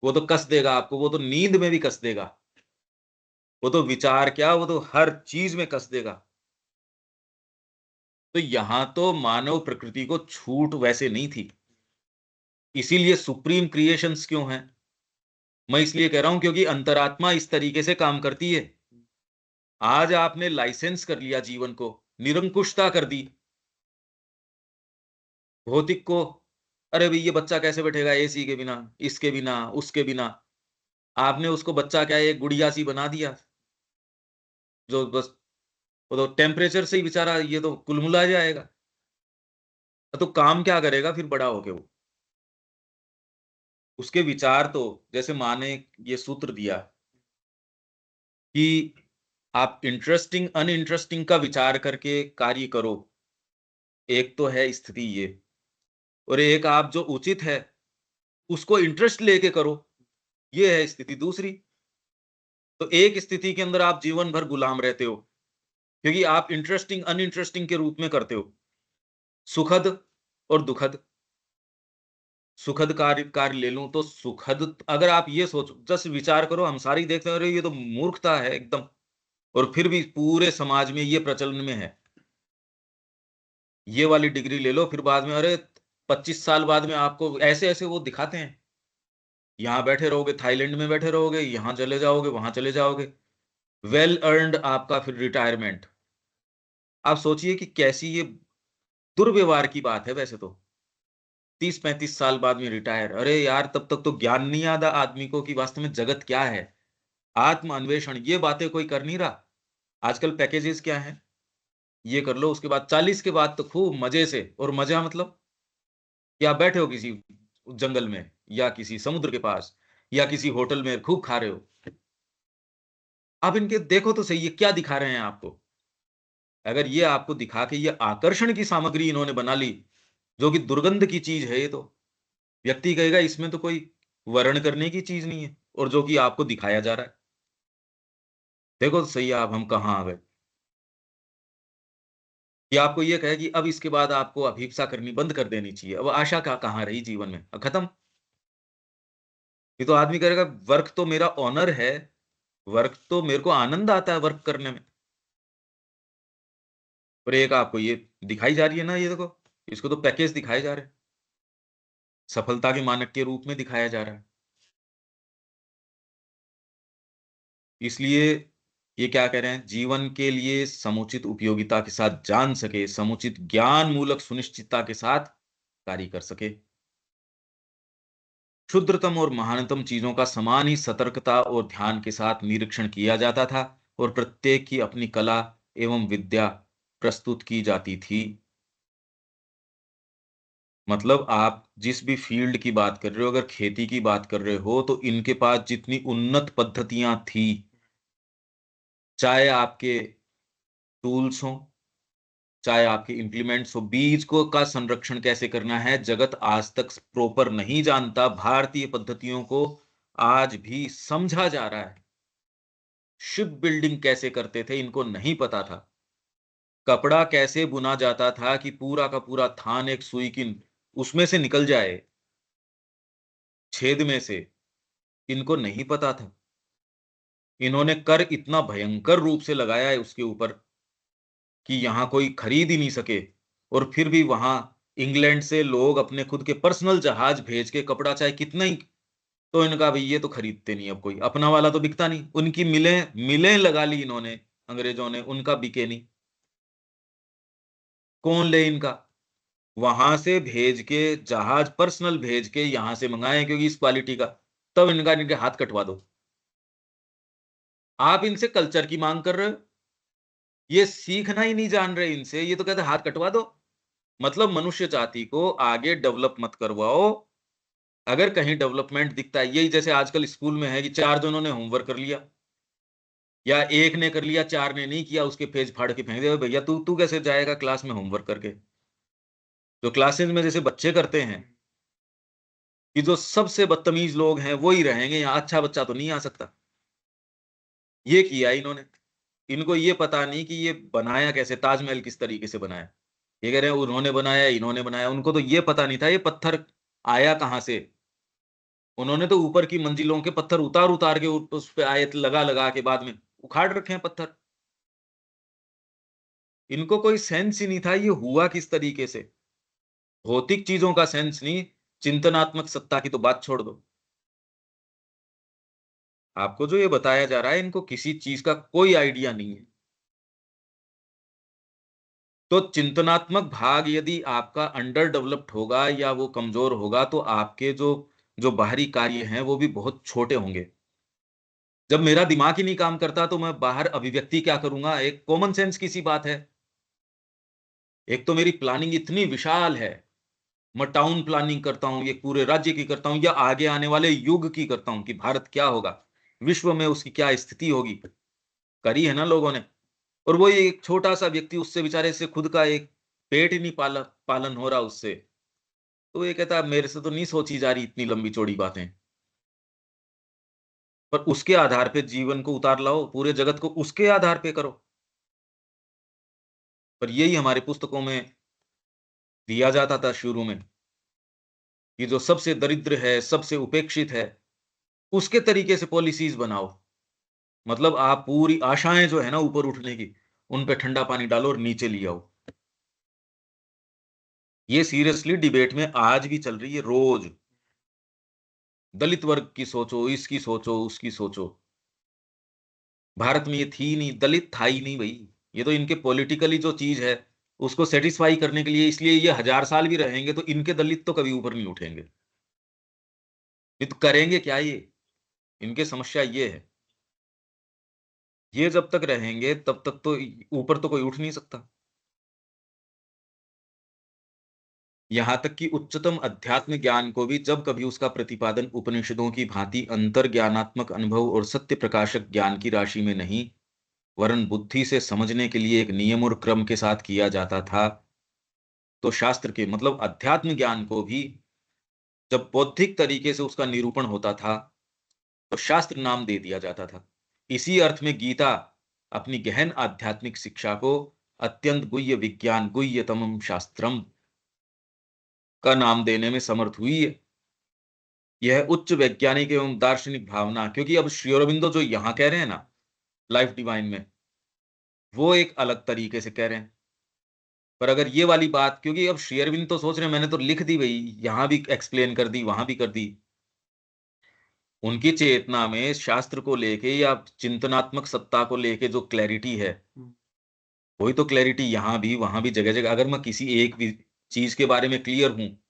वो तो कस देगा आपको, वो तो नींद में भी कस देगा, वो तो विचार क्या, वो तो हर चीज में कस देगा। तो यहां तो मानव प्रकृति को छूट वैसे नहीं थी। इसीलिए सुप्रीम क्रिएशंस क्यों हैं? मैं इसलिए कह रहा हूं क्योंकि अंतरात्मा इस तरीके से काम करती है। आज आपने लाइसेंस कर लिया जीवन को, निरंकुशता कर दी भौतिक को। अरे भाई, ये बच्चा कैसे बैठेगा एसी के बिना, इसके बिना, उसके बिना। आपने उसको बच्चा क्या एक गुड़िया सी बना दिया, जो बस, वो तो टेम्परेचर से ही बेचारा ये तो कुलमुला जाएगा। तो काम क्या करेगा फिर बड़ा होके वो? उसके विचार तो, जैसे माँ ने ये सूत्र दिया कि आप इंटरेस्टिंग अनइंटरेस्टिंग का विचार करके कार्य करो, एक तो है स्थिति ये। और एक आप जो उचित है उसको इंटरेस्ट लेके करो, ये है स्थिति दूसरी। तो एक स्थिति के अंदर आप जीवन भर गुलाम रहते हो, क्योंकि आप इंटरेस्टिंग अनइंटरेस्टिंग के रूप में करते हो, सुखद और दुखद। सुखद कार्य कार्य ले लूं तो सुखद, अगर आप ये सोचो, जस्ट विचार करो, हम सारी देखते हैं अरे ये तो मूर्खता है एकदम, और फिर भी पूरे समाज में ये प्रचलन में है। ये वाली डिग्री ले लो, फिर बाद में अरे 25 साल बाद में आपको ऐसे ऐसे वो दिखाते हैं, यहाँ बैठे रहोगे, थाईलैंड में बैठे रहोगे, यहाँ चले जाओगे, वहां चले जाओगे, वेल अर्नड आपका फिर रिटायरमेंट। आप सोचिए कि कैसी ये दुर्व्यवहार की बात है वैसे तो। 30-35 साल बाद में रिटायर, अरे यार तब तक तो ज्ञान नहीं आता आदमी को कि वास्तव में जगत क्या है, आत्म अन्वेषण, ये बातें कोई कर नहीं रहा। आजकल पैकेजेस क्या है, ये कर लो, उसके बाद 40 के बाद तो खूब मजे से, और मजा मतलब कि आप बैठे हो किसी जंगल में, या किसी समुद्र के पास, या किसी होटल में खूब खा रहे हो। आप इनके देखो तो सही, ये क्या दिखा रहे हैं आपको? अगर ये आपको दिखा के ये आकर्षण की सामग्री इन्होंने बना ली, जो कि दुर्गंध की चीज है, ये तो व्यक्ति कहेगा इसमें तो कोई वर्ण करने की चीज नहीं है, और जो कि आपको दिखाया जा रहा है। देखो तो सही आप हम कहाँ आ गए, कि आपको ये कहे कि अब इसके बाद आपको अभिप्सा करनी बंद कर देनी चाहिए, अब आशा का कहाँ रही जीवन में, खत्म। ये तो आदमी कहेगा वर्क तो मेरा ऑनर है, वर्क तो मेरे को आनंद आता है वर्क करने में। पर एक आपको ये दिखाई जा रही है ना, ये देखो, इसको तो पैकेज दिखाए जा रहे हैं, सफलता के मानक के रूप में दिखाया जा रहा है। इसलिए ये क्या कह रहे हैं, जीवन के लिए समुचित उपयोगिता के साथ जान सके, समुचित ज्ञान मूलक सुनिश्चितता के साथ कार्य कर सके। क्षुद्रतम और महानतम चीजों का समान ही सतर्कता और ध्यान के साथ निरीक्षण किया जाता था, और प्रत्येक की अपनी कला एवं विद्या प्रस्तुत की जाती थी। मतलब आप जिस भी फील्ड की बात कर रहे हो, अगर खेती की बात कर रहे हो, तो इनके पास जितनी उन्नत पद्धतियां थी, चाहे आपके टूल्स हो, चाहे आपके इम्प्लीमेंट्स हो, बीज को का संरक्षण कैसे करना है, जगत आज तक प्रॉपर नहीं जानता। भारतीय पद्धतियों को आज भी समझा जा रहा है। शिप बिल्डिंग कैसे करते थे इनको नहीं पता था। कपड़ा कैसे बुना जाता था कि पूरा का पूरा थान एक सुई की उसमें से निकल जाए, छेद में से, इनको नहीं पता था। इन्होंने कर इतना भयंकर रूप से लगाया है उसके ऊपर कि यहां कोई खरीद ही नहीं सके। और फिर भी वहां इंग्लैंड से लोग अपने खुद के पर्सनल जहाज भेज के कपड़ा चाहे कितना ही, तो इनका भाई ये तो खरीदते नहीं, अब कोई अपना वाला तो बिकता नहीं। उनकी मिलें मिलें लगा ली इन्होंने, अंग्रेजों ने, उनका बिके नहीं। कौन ले इनका? वहां से भेज के, जहाज पर्सनल भेज के यहां से मंगाए, क्योंकि इस क्वालिटी का, तब इनका इनके हाथ कटवा दो। आप इनसे कल्चर की मांग कर रहे हो, ये सीखना ही नहीं जान रहे इनसे, ये तो कहते हैं हाथ कटवा दो। मतलब मनुष्य जाति को आगे डेवलप मत करवाओ, अगर कहीं डेवलपमेंट दिखता है, यही जैसे आजकल स्कूल में है कि 4 जनों ने होमवर्क कर लिया, या एक ने कर लिया, 4 ने नहीं किया, उसके पेज फाड़ के फेंक दे, भैया तू तू कैसे जाएगा क्लास में होमवर्क करके? जो क्लासेस में जैसे बच्चे करते हैं, कि जो सबसे बदतमीज लोग हैं वो ही रहेंगे, यहाँ अच्छा बच्चा तो नहीं आ सकता। ये किया इन्होंने। इनको ये पता नहीं कि ये बनाया कैसे, ताजमहल किस तरीके से बनाया। ये कह रहे हैं उन्होंने बनाया, इन्होंने बनाया, उनको तो ये पता नहीं था ये पत्थर आया कहाँ से। उन्होंने तो ऊपर की मंजिलों के पत्थर उतार-उतार के उस पे आयत लगा-लगा के बाद में उखाड़ रखे हैं पत्थर। इनको कोई सेंस ही नहीं था ये हुआ किस तरीके से। भौतिक चीज़ों का सेंस नहीं, चिंतनात्मक सत्ता की तो बात छोड़ दो। आपको जो ये बताया जा रहा है, इनको किसी चीज़ का कोई आइडिया नहीं है। तो चिंतनात्मक भाग यदि आपका अंडर डेवलप्ड होगा या वो कमज़ोर होगा, तो आपके जो जो बाहरी कार्य हैं, वो भी बहुत छोटे होंगे। जब मेरा दिमाग ही नहीं काम करता, तो मैं बाहर अभिव्यक्ति क्या करूँगा? एक कॉमन सेंस की सी बात है। एक तो मेरी प्लानिंग इतनी विशाल है, मैं टाउन प्लानिंग करता हूँ, ये पूरे राज्य की करता हूँ या आगे आने वाले युग की करता हूँ कि भारत क्या होगा? विश्व में उसकी क्या स्थिति होगी? करी है ना लोगों ने। और वो एक छोटा-सा व्यक्ति उससे बेचारे से खुद का एक पेट ही नहीं पालन हो रहा उससे। तो ये कहता है मेरे से तो नहीं सोची जा रही इतनी लंबी-चौड़ी बातें। पर उसके आधार पे जीवन को उतार लाओ, पूरे जगत को उसके आधार पे करो। पर यही हमारी पुस्तकों में दिया जाता था शुरू में, कि जो सबसे दरिद्र है, सबसे उपेक्षित है, उसके तरीके से पॉलिसीज़ बनाओ। मतलब आप पूरी आशाएँ जो है ना ऊपर उठने की, उन पे ठंडा पानी डालो और नीचे ले आओ। ये सीरियसली डिबेट में आज भी चल रही है रोज़। दलित वर्ग की सोचो, इसकी सोचो, उसकी सोचो। भारत में ये थी ही नहीं, दलित था ही नहीं भई। ये तो इनके पॉलिटिकली जो चीज़ है, उसको सैटिस्फाई करने के लिए इसलिए ये 1000 साल भी रहेंगे तो इनके दलित तो कभी ऊपर नहीं उठेंगे। ये तो करेंगे क्या ये? इनकी समस्या ये है। ये जब तक रहेंगे तब तक तो ऊपर तो कोई उठ नहीं सकता। यहाँ तक कि उच्चतम अध्यात्म ज्ञान को भी जब कभी उसका प्रतिपादन उपनिषदों की भांति अंतर्ज्ञानात्मक अनुभव और सत्य प्रकाशक ज्ञान की राशि में नहीं, वरन बुद्धि से समझने के लिए एक नियम और क्रम के साथ किया जाता था, तो शास्त्र के मतलब अध्यात्म ज्ञान को भी जब बौद्धिक तरीके से उसका निरूपण होता था, तो शास्त्र नाम दे दिया जाता था। इसी अर्थ में गीता अपनी गहन आध्यात्मिक शिक्षा को अत्यंत गुह्य विज्ञान गुह्यतमम शास्त्रम का नाम देने में समर्थ हुई है। यह उच्च वैज्ञानिक एवं दार्शनिक भावना, क्योंकि अब श्री अरबिंदो जो यहाँ कह रहे हैं ना, लाइफ डिवाइन में, वो एक अलग तरीके से कह रहे हैं। पर अगर ये वाली बात, क्योंकि अब श्री अरविंद तो सोच रहे हैं मैंने तो लिख दी भई, यहाँ भी एक्सप्लेन कर दी, वहाँ भी कर दी। उनकी चेतना में शास्त्र को लेके या चिंतनात्मक सत्ता को लेके जो क्लैरिटी है, वही तो क्लैरिटी यहाँ भी, वहाँ भी, जगह-जगह। अगर मैं किसी एक भी चीज़ के बारे में क्लियर हूँ,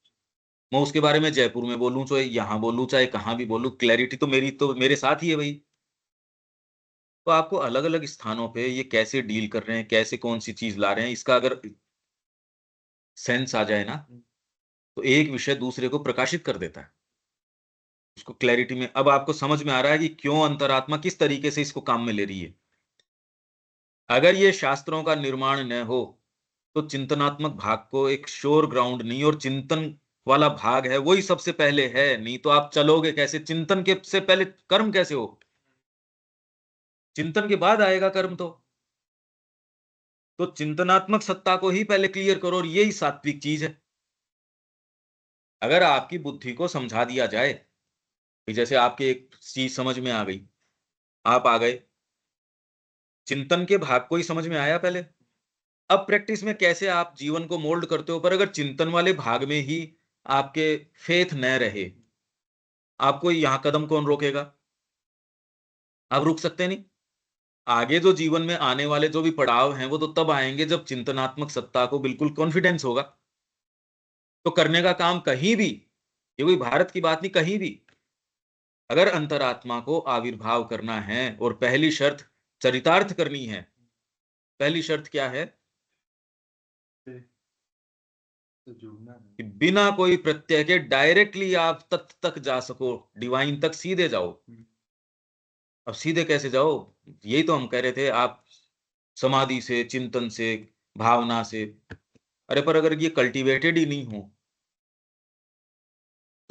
मैं उसके बारे में जयपुर में बोलूँ, चाहे यहाँ बोलूँ, चाहे कहाँ भी बोलूँ, क्लैरिटी तो मेरी तो मेरे साथ ही है भई। तो आपको अलग-अलग स्थानों पे ये कैसे डील कर रहे हैं, कैसे कौन-सी चीज़ ला रहे हैं, इसका अगर सेंस आ जाए ना, तो एक विषय दूसरे को प्रकाशित कर देता है। उसको क्लैरिटी में अब आपको समझ में आ रहा है कि क्यों अंतरात्मा किस तरीके से इसको काम में ले रही है। अगर ये शास्त्रों का निर्माण न हो, तो चिंतनात्मक भाग को एक श्योर ग्राउंड नहीं, और चिंतन वाला भाग है, वही सबसे पहले है, नहीं तो आप चलोगे कैसे? चिंतन के से पहले कर्म कैसे हो? चिंतन के बाद आएगा कर्म तो। तो चिंतनात्मक सत्ता को ही पहले क्लियर करो और यही सात्विक चीज़ है। अगर आपकी बुद्धि को समझा दिया जाए, कि जैसे आपके एक चीज़ समझ में आ गई, आप आ गए, चिंतन के भाग को ही समझ में आया पहले। अब प्रैक्टिस में कैसे आप जीवन को मोल्ड करते हो, पर अगर चिंतन वाले भाग में ही आपके फेथ न रहे, आपको यहाँ कदम कौन रोकेगा? आप रुक सकते नहीं। आगे जो जीवन में आने वाले जो भी पड़ाव हैं, वो तो तब आएँगे जब चिंतनात्मक सत्ता को बिल्कुल कॉन्फिडेंस होगा। तो करने का काम कहीं भी, ये कोई भारत की बात नहीं, कहीं भी, अगर अंतरात्मा को आविर्भाव करना है और पहली शर्त चरितार्थ करनी है, पहली शर्त क्या है? कि बिना कोई प्रत्यय के डायरेक्टली आप तत्व तक जा सको, डिवाइन तक सीधे जाओ। अब सीधे कैसे जाओ? यही तो हम कह रहे थे, आप समाधि से, चिंतन से, भावना से। अरे पर अगर ये कल्टीवेटेड ही नहीं हो,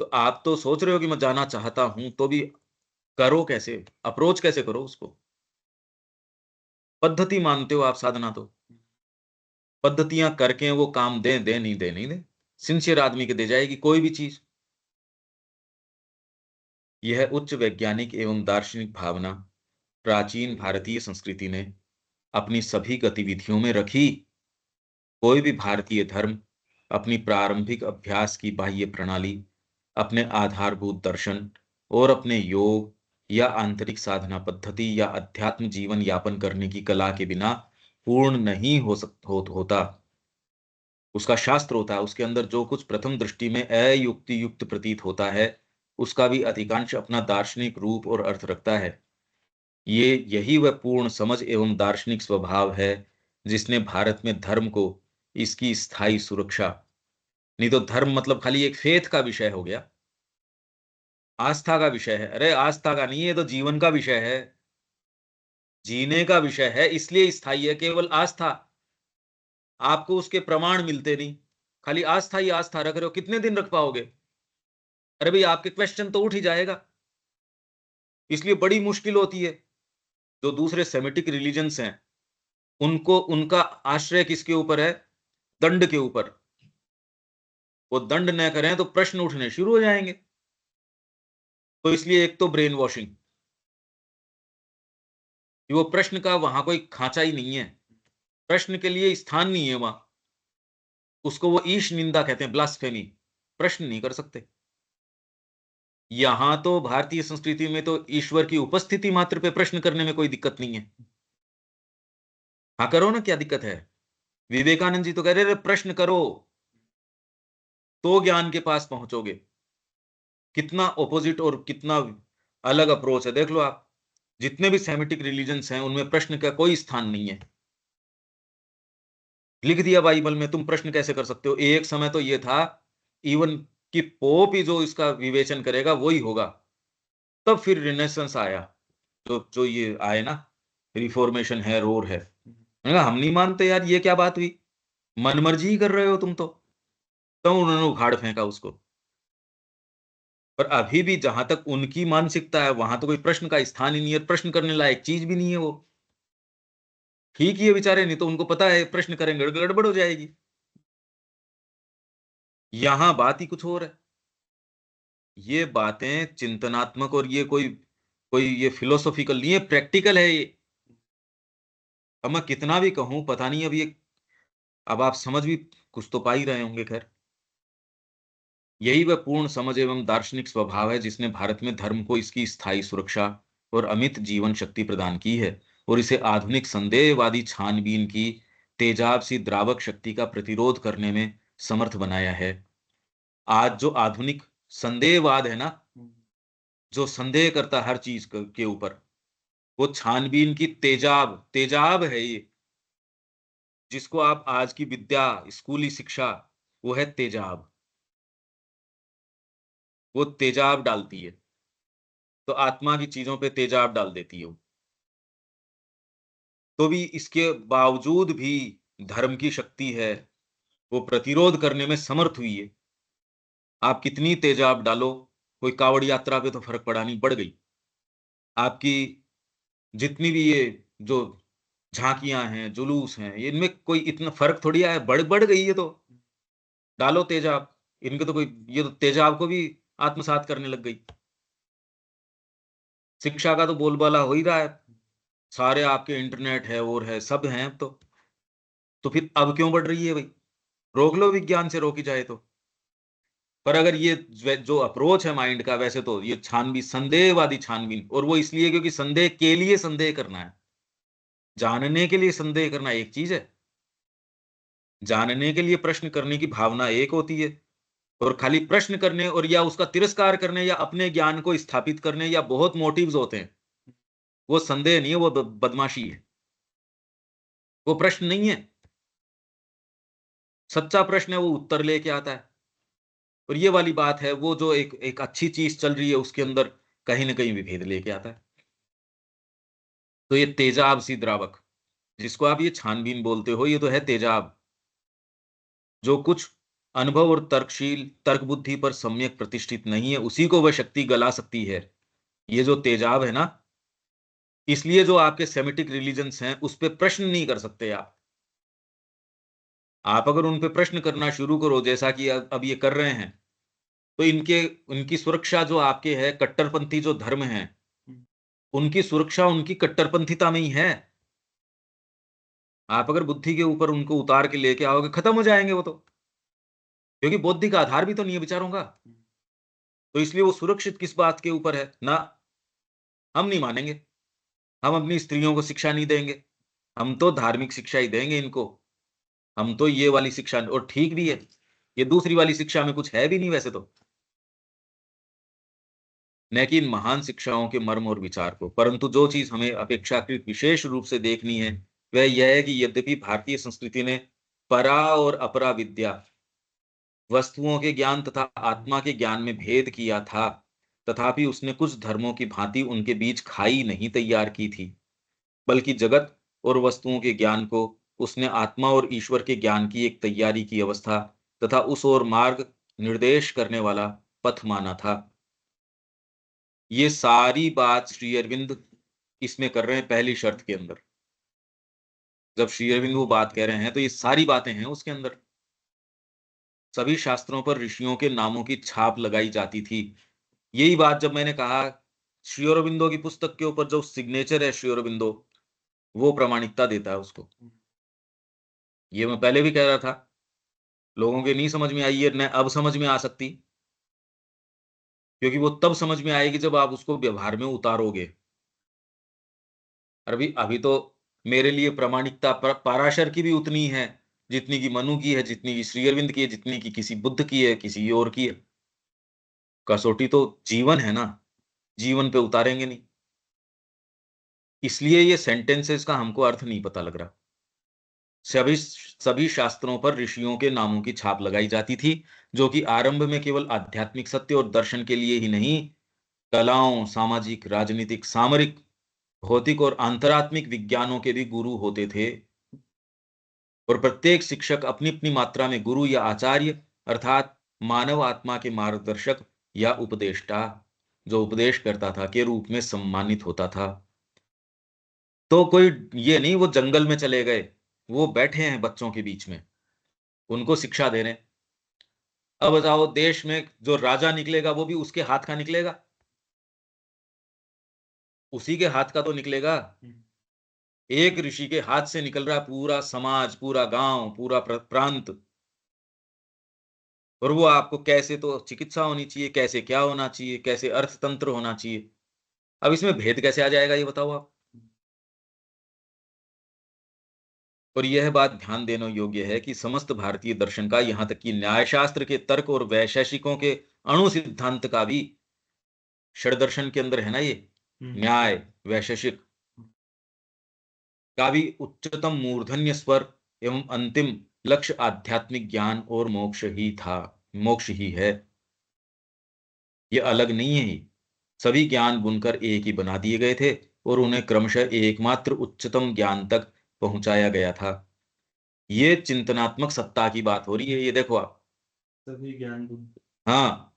तो आप तो सोच रहे हो कि मैं जाना चाहता हूं, तो भी करो कैसे? अप्रोच कैसे करो उसको? पद्धति मानते हो आप साधना तो। पद्धतियां करके वो काम दे दे नहीं दे नहीं दे, सिंसियर आदमी के दे जाएगी कोई भी चीज। यह उच्च वैज्ञानिक एवं दार्शनिक भावना प्राचीन भारतीय संस्कृति ने अपनी सभी गतिविधियों में रखी। कोई भी भारतीय धर्म अपनी प्रारंभिक अभ्यास की बाह्य प्रणाली, अपने आधारभूत दर्शन और अपने योग या आंतरिक साधना पद्धति या अध्यात्म जीवन यापन करने की कला के बिना पूर्ण नहीं होता। उसका शास्त्र होता है, उसके अंदर जो कुछ प्रथम दृष्टि में अयुक्ति युक्त प्रतीत होता है, उसका भी अधिकांश अपना दार्शनिक रूप और अर्थ रखता है। यही वह पूर्ण समझ एवं दार्शनिक स्वभाव है जिसने भारत में धर्म को इसकी स्थायी सुरक्षा। नहीं तो धर्म मतलब खाली एक फेथ का विषय हो गया, आस्था का विषय है। अरे आस्था का नहीं, ये तो जीवन का विषय है, जीने का विषय है, इसलिए स्थायी है केवल आस्था। आपको उसके प्रमाण मिलते नहीं, खाली आस्था ही आस्था रख रहे हो, कितने दिन रख पाओगे? अरे भाई आपके क्वेश्चन तो उठ ही जाएगा। इसलिए बड़ी मुश्किल होती है। जो दूसरे सेमेटिक रिलीजन्स हैं, उनको उनका आश्रय किसके ऊपर है? दंड के ऊपर। वो दंड न करें तो प्रश्न उठने शुरू हो जाएंगे। तो इसलिए एक तो ब्रेन वॉशिंग, कि वो प्रश्न का वहां कोई खांचा ही नहीं है, प्रश्न के लिए स्थान नहीं है वहां। उसको वो ईश निंदा कहते हैं, ब्लास्फेमी। प्रश्न नहीं कर सकते। यहां तो भारतीय संस्कृति में तो ईश्वर की उपस्थिति मात्र पे प्रश्न करने में कोई दिक्कत नहीं है। हाँ करो ना, क्या दिक्कत है? विवेकानंद जी तो कह रहे थे प्रश्न करो तो ज्ञान के पास पहुंचोगे। कितना ऑपोजिट और कितना अलग अप्रोच है, देख लो आप। जितने भी सेमिटिक रिलीजन्स हैं उनमें प्रश्न का कोई स्थान नहीं है। लिख दिया बाइबल में, तुम प्रश्न कैसे कर सकते हो? एक समय तो ये था इवन कि पोप ही जो इसका विवेचन करेगा वही होगा। तब फिर रिनेसेंस आया, जो जो ये आए ना, रिफॉर्मेशन है, रोर है। मैंने कहा हम नहीं मानते यार, ये क्या बात हुई? मनमर्जी ही कर रहे हो तुम तो उन्होंने उखाड़ फेंका उसको। पर अभी भी जहां तक उनकी मानसिकता है, वहां तो कोई प्रश्न का स्थान ही नहीं है, प्रश्न करने लायक चीज भी नहीं है वो। ठीक ही है बेचारे, नहीं तो उनको पता है प्रश्न करेंगे गड़बड़ हो जाएगी। यहां बात ही कुछ और है। ये बातें चिंतनात्मक, और ये कोई कोई ये फिलोसॉफिकल नहीं है, प्रैक्टिकल है ये। अब मैं कितना भी कहूं पता नहीं, अब ये, अब आप समझ भी कुछ तो पा ही रहे होंगे। खैर, यही वह पूर्ण समझ एवं दार्शनिक स्वभाव है जिसने भारत में धर्म को इसकी स्थायी सुरक्षा और अमित जीवन शक्ति प्रदान की है, और इसे आधुनिक संदेहवादी छानबीन की तेजाब सी द्रावक शक्ति का प्रतिरोध करने में समर्थ बनाया है। आज जो आधुनिक संदेहवाद है ना, जो संदेह करता हर चीज के ऊपर, वो छानबीन की तेजाब तेजाब है ये। जिसको आप आज की विद्या, स्कूली शिक्षा, वो है तेजाब। वो तेजाब डालती है, तो आत्मा की चीजों पे तेजाब डाल देती है वो। तो भी इसके बावजूद भी धर्म की शक्ति है, वो प्रतिरोध करने में समर्थ हुई है। आप कितनी तेजाब डालो, कोई कावड़ यात्रा पे तो फर्क पड़ा नहीं, बढ़ गई। आपकी जितनी भी ये जो झांकियां हैं, जुलूस हैं, इनमें कोई इतना फर्क थोड़ी आया, बढ़ बढ़ गई है। तो डालो तेजाब, इनके तो कोई, ये तो तेजाब को भी आत्मसात करने लग गई। शिक्षा का तो बोलबाला हो ही रहा है, सारे आपके इंटरनेट है और है, सब हैं अब तो फिर अब क्यों बढ़ रही है भाई? रोक लो, विज्ञान से रोकी जाए तो। पर अगर ये जो अप्रोच है माइंड का, वैसे तो ये छानबीन, संदेहवादी छानबीन, और वो इसलिए क्योंकि संदेह के लिए संदेह करना है। जानने के लिए संदेह करना एक चीज है, जानने के लिए प्रश्न करने की भावना एक होती है। और खाली प्रश्न करने और या उसका तिरस्कार करने या अपने ज्ञान को स्थापित करने या बहुत मोटिव्स होते हैं, वो संदेह नहीं है, वो बदमाशी है, वो प्रश्न नहीं है। सच्चा प्रश्न है वो उत्तर लेके आता है। और ये वाली बात है, वो जो एक एक अच्छी चीज चल रही है उसके अंदर कहीं ना कहीं विभेद लेके आता है। तो ये तेजाब सी द्रावक, जिसको आप ये छानबीन बोलते हो, ये तो है तेजाब, जो कुछ अनुभव और तर्कशील तर्क बुद्धि पर सम्यक प्रतिष्ठित नहीं है, उसी को वह शक्ति गला सकती है। ये जो तेजाब है ना, इसलिए जो आपके सेमिटिक रिलीजन्स हैं उस पे प्रश्न नहीं कर सकते आप। आप अगर उन पे प्रश्न करना शुरू करो, जैसा कि अब ये कर रहे हैं, तो इनके उनकी सुरक्षा जो आपके है कट्टरपंथी जो धर्म है, उनकी सुरक्षा उनकी कट्टरपंथीता में ही है। आप अगर बुद्धि के ऊपर उनको उतार के लेके आओगे, खत्म हो जाएंगे वो तो, क्योंकि बौद्धिक आधार भी तो नहीं है विचारों का। तो इसलिए वो सुरक्षित किस बात के ऊपर है ना, हम नहीं मानेंगे। हम अपनी स्त्रियों को शिक्षा नहीं देंगे, हम तो धार्मिक शिक्षा ही देंगे इनको। हम तो ये वाली शिक्षा, और ठीक भी है, ये दूसरी वाली शिक्षा में कुछ है भी नहीं वैसे तो, न कि इन महान शिक्षाओं के मर्म और विचार को। परंतु जो चीज हमें अपेक्षाकृत विशेष रूप से देखनी है, वह यह है कि यद्यपि भारतीय संस्कृति ने परा और अपरा विद्या, वस्तुओं के ज्ञान तथा आत्मा के ज्ञान में भेद किया था, तथापि उसने कुछ धर्मों की भांति उनके बीच खाई नहीं तैयार की थी, बल्कि जगत और वस्तुओं के ज्ञान को उसने आत्मा और ईश्वर के ज्ञान की एक तैयारी की अवस्था तथा उस ओर मार्ग निर्देश करने वाला पथ माना था। ये सारी बात श्री अरविंद इसमें कर रहे हैं पहली शर्त के अंदर। जब श्री अरविंद वो बात कह रहे हैं तो ये सारी बातें हैं उसके अंदर। सभी शास्त्रों पर ऋषियों के नामों की छाप लगाई जाती थी। यही बात जब मैंने कहा, श्री अरविंदो की पुस्तक के ऊपर जो सिग्नेचर है श्री अरविंदो, वो प्रामाणिकता देता है उसको। ये मैं पहले भी कह रहा था, लोगों के नहीं समझ में आई है, न अब समझ में आ सकती, क्योंकि वो तब समझ में आएगी जब आप उसको व्यवहार में उतारोगे। और अभी अभी तो मेरे लिए प्रामाणिकता पाराशर की भी उतनी है जितनी की मनु की है, जितनी की श्री अरविंद की है, जितनी की किसी बुद्ध की है, किसी और की है। कसौटी तो जीवन है ना, जीवन पे उतारेंगे नहीं। इसलिए ये सेंटेंसेस का हमको अर्थ नहीं पता लग रहा। सभी सभी शास्त्रों पर ऋषियों के नामों की छाप लगाई जाती थी, जो कि आरंभ में केवल आध्यात्मिक सत्य और दर्शन के लिए ही नहीं, कलाओं, सामाजिक, राजनीतिक, सामरिक, भौतिक और अंतरात्मिक विज्ञानों के भी गुरु होते थे। और प्रत्येक शिक्षक अपनी अपनी मात्रा में गुरु या आचार्य, अर्थात मानव आत्मा के मार्गदर्शक या उपदेष्टा, जो उपदेश करता था, के रूप में सम्मानित होता था। तो कोई ये नहीं वो जंगल में चले गए, वो बैठे हैं बच्चों के बीच में, उनको शिक्षा दे रहे हैं। अब बताओ, देश में जो राजा निकलेगा वो भी उसके हाथ का निकलेगा, उसी के हाथ का तो निकलेगा। एक ऋषि के हाथ से निकल रहा पूरा समाज, पूरा गांव, पूरा प्रांत। और वो आपको कैसे तो चिकित्सा होनी चाहिए, कैसे क्या होना चाहिए, कैसे अर्थतंत्र होना चाहिए। अब इसमें भेद कैसे आ जाएगा ये बताओ आप। और यह बात ध्यान देने योग्य है कि समस्त भारतीय दर्शन का, यहां तक कि न्यायशास्त्र के तर्क और वैशेषिकों के अणु सिद्धांत का भी, षड्दर्शन के अंदर है ना ये, न्याय वैशेषिक का भी उच्चतम मूर्धन्य स्वर एवं अंतिम लक्ष्य आध्यात्मिक ज्ञान और मोक्ष ही था, मोक्ष ही है। ये अलग नहीं है ही। सभी ज्ञान बुनकर एक ही बना दिए गए थे और उन्हें क्रमशः एकमात्र उच्चतम ज्ञान तक पहुंचाया गया था। ये चिंतनात्मक सत्ता की बात हो रही है, ये देखो आप। सभी ज्ञान बुन हाँ,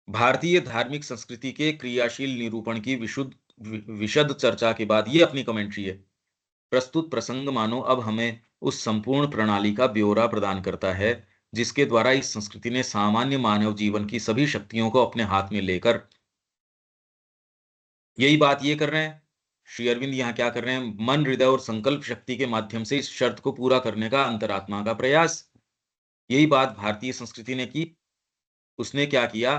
भारतीय धार्मिक संस्कृति के क्रियाशील निरूपण की विशद चर्चा के बाद ये अपनी कमेंट्री है। प्रस्तुत प्रसंग मानो अब हमें उस संपूर्ण प्रणाली का ब्यौरा प्रदान करता है, जिसके द्वारा इस संस्कृति ने सामान्य मानव जीवन की सभी शक्तियों को अपने हाथ में लेकर, यही बात ये कर रहे हैं श्री अरविंद यहाँ क्या कर रहे हैं, मन, हृदय और संकल्प शक्ति के माध्यम से इस शर्त को पूरा करने का अंतरात्मा का प्रयास। यही बात भारतीय संस्कृति ने की। उसने क्या किया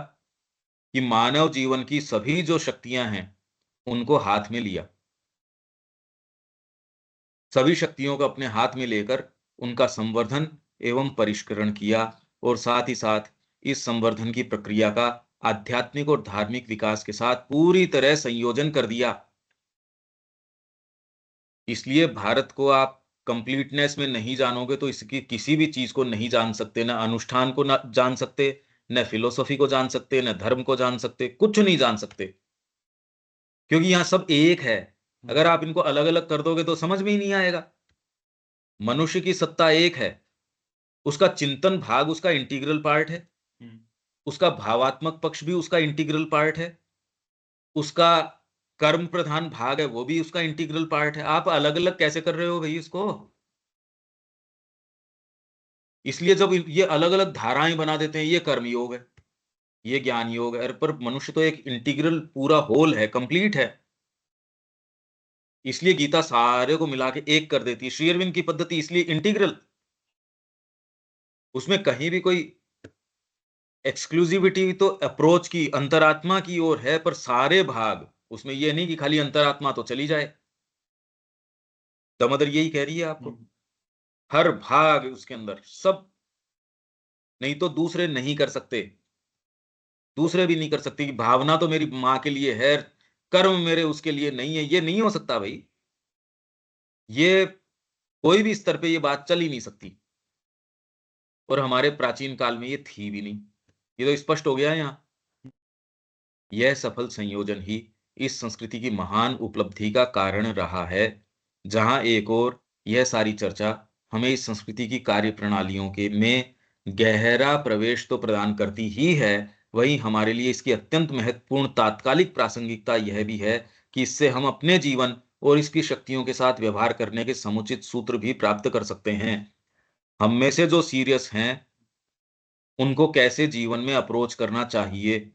कि मानव जीवन की सभी जो शक्तियां हैं उनको हाथ में लिया, सभी शक्तियों को अपने हाथ में लेकर उनका संवर्धन एवं परिष्करण किया, और साथ ही साथ इस संवर्धन की प्रक्रिया का आध्यात्मिक और धार्मिक विकास के साथ पूरी तरह संयोजन कर दिया। इसलिए भारत को आप कंप्लीटनेस में नहीं जानोगे तो इसकी किसी भी चीज को नहीं जान सकते, ना अनुष्ठान को ना जान सकते, न फिलोसफी को जान सकते, न धर्म को जान सकते, कुछ नहीं जान सकते, क्योंकि यहां सब एक है। अगर आप इनको अलग अलग कर दोगे तो समझ में ही नहीं आएगा। मनुष्य की सत्ता एक है, उसका चिंतन भाग उसका इंटीग्रल पार्ट है, उसका भावात्मक पक्ष भी उसका इंटीग्रल पार्ट है, उसका कर्म प्रधान भाग है वो भी उसका इंटीग्रल पार्ट है। आप अलग अलग कैसे कर रहे हो भाई इसको? इसलिए जब ये अलग अलग धाराएं बना देते हैं, ये कर्म योग है, ये ज्ञान योग है, पर मनुष्य तो एक इंटीग्रल पूरा होल है, कंप्लीट है। इसलिए गीता सारे को मिला के एक कर देती है। श्री अरविंद की पद्धति इसलिए इंटीग्रल, उसमें कहीं भी कोई एक्सक्लूसिविटी तो अप्रोच की अंतरात्मा की ओर है, पर सारे भाग उसमें ये नहीं कि खाली अंतरात्मा तो चली जाए। दमोदर यही कह रही है आपको, हर भाग उसके अंदर सब, नहीं तो दूसरे नहीं कर सकते, दूसरे भी नहीं कर सकते कि भावना तो मेरी मां के लिए है, कर्म मेरे उसके लिए नहीं है, ये नहीं हो सकता भाई। ये कोई भी स्तर पे ये बात चल ही नहीं सकती, और हमारे प्राचीन काल में ये थी भी नहीं। ये तो स्पष्ट हो गया यहाँ। यह सफल संयोजन ही इस संस्कृति की महान उपलब्धि का कारण रहा है, जहां एक ओर यह सारी चर्चा हमें इस संस्कृति की कार्य प्रणालियों के में गहरा प्रवेश तो प्रदान करती ही है, वहीं हमारे लिए इसकी अत्यंत महत्वपूर्ण तात्कालिक प्रासंगिकता यह भी है कि इससे हम अपने जीवन और इसकी शक्तियों के साथ व्यवहार करने के समुचित सूत्र भी प्राप्त कर सकते हैं। हम में से जो सीरियस हैं, उनको कैसे जीवन में अप्रोच करना चाहिए,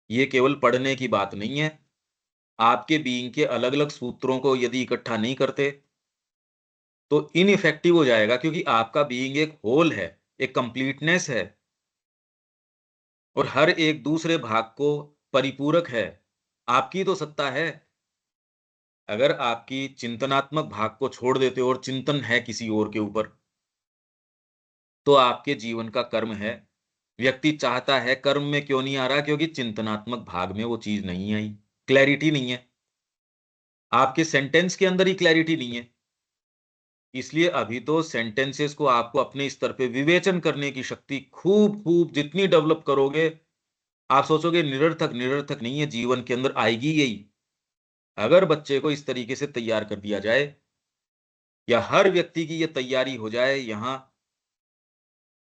ये केवल पढ़ने की बात नहीं है। आपके बीइंग के अलग अलग सूत्रों को यदि इकट्ठा नहीं करते तो इनइफेक्टिव हो जाएगा, क्योंकि आपका बीइंग एक होल है, एक कंप्लीटनेस है, और हर एक दूसरे भाग को परिपूरक है। आपकी तो सत्ता है। अगर आपकी चिंतनात्मक भाग को छोड़ देते हो और चिंतन है किसी और के ऊपर, तो आपके जीवन का कर्म है। व्यक्ति चाहता है, कर्म में क्यों नहीं आ रहा? क्योंकि चिंतनात्मक भाग में वो चीज नहीं आई, क्लैरिटी नहीं है, आपके सेंटेंस के अंदर ही क्लैरिटी नहीं है। इसलिए अभी तो सेंटेंसेस को आपको अपने स्तर पे विवेचन करने की शक्ति खूब खूब जितनी डेवलप करोगे, आप सोचोगे निरर्थक, निरर्थक नहीं है, जीवन के अंदर आएगी यही। अगर बच्चे को इस तरीके से तैयार कर दिया जाए, या हर व्यक्ति की ये तैयारी हो जाए यहाँ,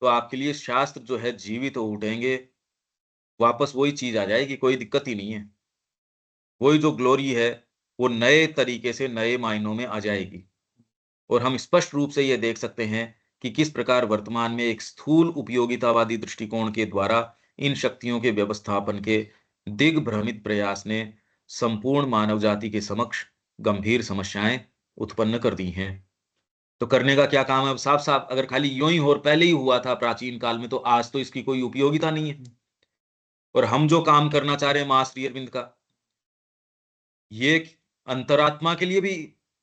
तो आपके लिए शास्त्र जो है जीवित हो उठेंगे, वापस वही चीज आ जाएगी, कोई दिक्कत ही नहीं है। वही जो ग्लोरी है वो नए तरीके से नए मायनों में आ जाएगी। और हम स्पष्ट रूप से यह देख सकते हैं कि किस प्रकार वर्तमान में एक स्थूल उपयोगितावादी दृष्टिकोण के द्वारा इन शक्तियों के व्यवस्थापन के दिग्भ्रमित प्रयास ने संपूर्ण मानव जाति के समक्ष गंभीर समस्याएं उत्पन्न कर दी हैं। तो करने का क्या काम है? अब साफ साफ अगर खाली यूं ही और पहले ही हुआ था प्राचीन काल में, तो आज तो इसकी कोई उपयोगिता नहीं है। और हम जो काम करना चाह रहे हैं मां श्री अरविंद का, ये एक अंतरात्मा के लिए भी,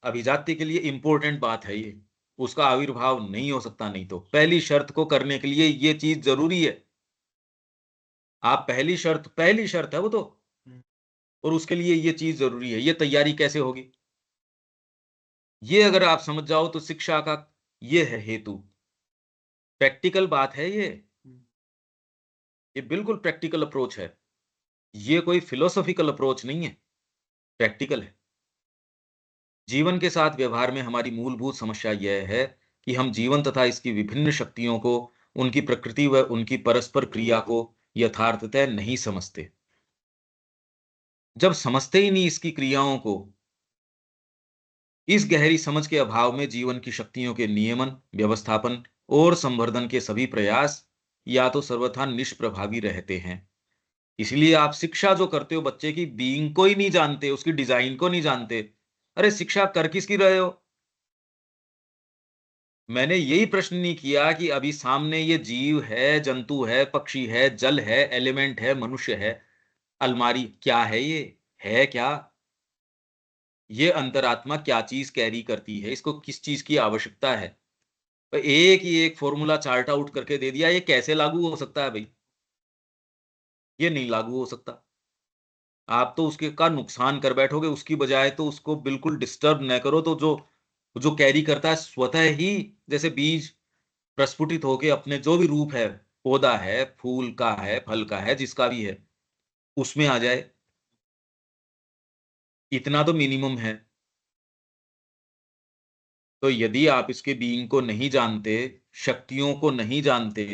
अभिजात्य के लिए इंपॉर्टेंट बात है ये। उसका आविर्भाव नहीं हो सकता, नहीं तो पहली शर्त को करने के लिए ये चीज जरूरी है। आप पहली शर्त है वो तो, और उसके लिए ये चीज जरूरी है। ये तैयारी कैसे होगी? ये अगर आप समझ जाओ तो शिक्षा का ये है हेतु। प्रैक्टिकल बात है ये बिल्कुल प्रैक्टिकल अप्रोच है। ये कोई फिलोसॉफिकल अप्रोच नहीं है, प्रैक्टिकल है। जीवन के साथ व्यवहार में हमारी मूलभूत समस्या यह है कि हम जीवन तथा इसकी विभिन्न शक्तियों को, उनकी प्रकृति व उनकी परस्पर क्रिया को यथार्थतः नहीं समझते। जब समझते ही नहीं इसकी क्रियाओं को, इस गहरी समझ के अभाव में जीवन की शक्तियों के नियमन, व्यवस्थापन और संवर्धन के सभी प्रयास या तो सर्वथा निष्प्रभावी रहते हैं। इसलिए आप शिक्षा जो करते हो बच्चे की बीइंग को ही नहीं जानते, उसकी डिजाइन को नहीं जानते। अरे शिक्षा कर किसकी रहे हो? मैंने यही प्रश्न नहीं किया कि अभी सामने ये जीव है, जंतु है, पक्षी है, जल है, एलिमेंट है, मनुष्य है, अलमारी क्या है, ये है क्या? ये अंतरात्मा क्या चीज कैरी करती है, इसको किस चीज की आवश्यकता है? तो एक ही एक फॉर्मूला चार्ट आउट करके दे दिया, ये कैसे लागू हो सकता है भाई? ये नहीं लागू हो सकता। आप तो उसके का नुकसान कर बैठोगे, उसकी बजाय तो उसको बिल्कुल डिस्टर्ब न करो, तो जो जो कैरी करता है स्वतः ही, जैसे बीज प्रस्फुटित होके अपने जो भी रूप है, पौधा है, फूल का है, फल का है, जिसका भी है, उसमें आ जाए, इतना तो मिनिमम है। तो यदि आप इसके बीइंग को नहीं जानते, शक्तियों को नहीं जानते,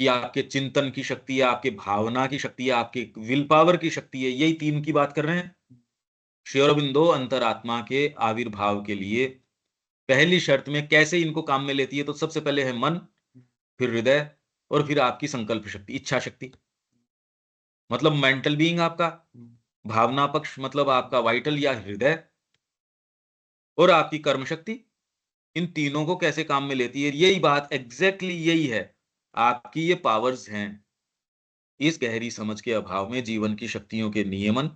कि आपके चिंतन की शक्ति है, आपके भावना की शक्ति है, आपके विल पावर की शक्ति है, यही 3 की बात कर रहे हैं। श्री अरबिंदो अंतरात्मा के आविर्भाव के लिए पहली शर्त में कैसे इनको काम में लेती है, तो सबसे पहले है मन, फिर हृदय, और फिर आपकी संकल्प शक्ति, इच्छा शक्ति। मतलब मेंटल बीइंग आपका, भावना पक्ष मतलब आपका वाइटल या हृदय, और आपकी कर्म शक्ति। इन तीनों को कैसे काम में लेती है, यही बात एग्जैक्टली यही है। आपकी ये पावर्स हैं। इस गहरी समझ के अभाव में जीवन की शक्तियों के नियमन,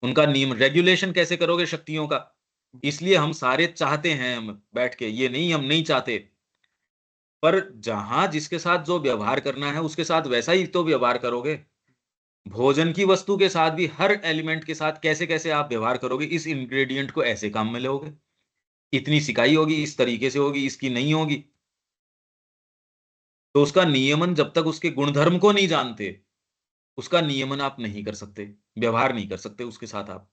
उनका नियम रेगुलेशन कैसे करोगे शक्तियों का? इसलिए हम सारे चाहते हैं, हम बैठ के, ये नहीं हम नहीं चाहते, पर जहां जिसके साथ जो व्यवहार करना है उसके साथ वैसा ही तो व्यवहार करोगे। भोजन की वस्तु के साथ भी हर एलिमेंट के साथ कैसे कैसे आप व्यवहार करोगे, इस इंग्रेडिएंट को ऐसे काम में लोगे, इतनी सिकाई होगी, इस तरीके से होगी, इसकी नहीं होगी। तो उसका नियमन जब तक उसके गुणधर्म को नहीं जानते, उसका नियमन आप नहीं कर सकते, व्यवहार नहीं कर सकते उसके साथ आप।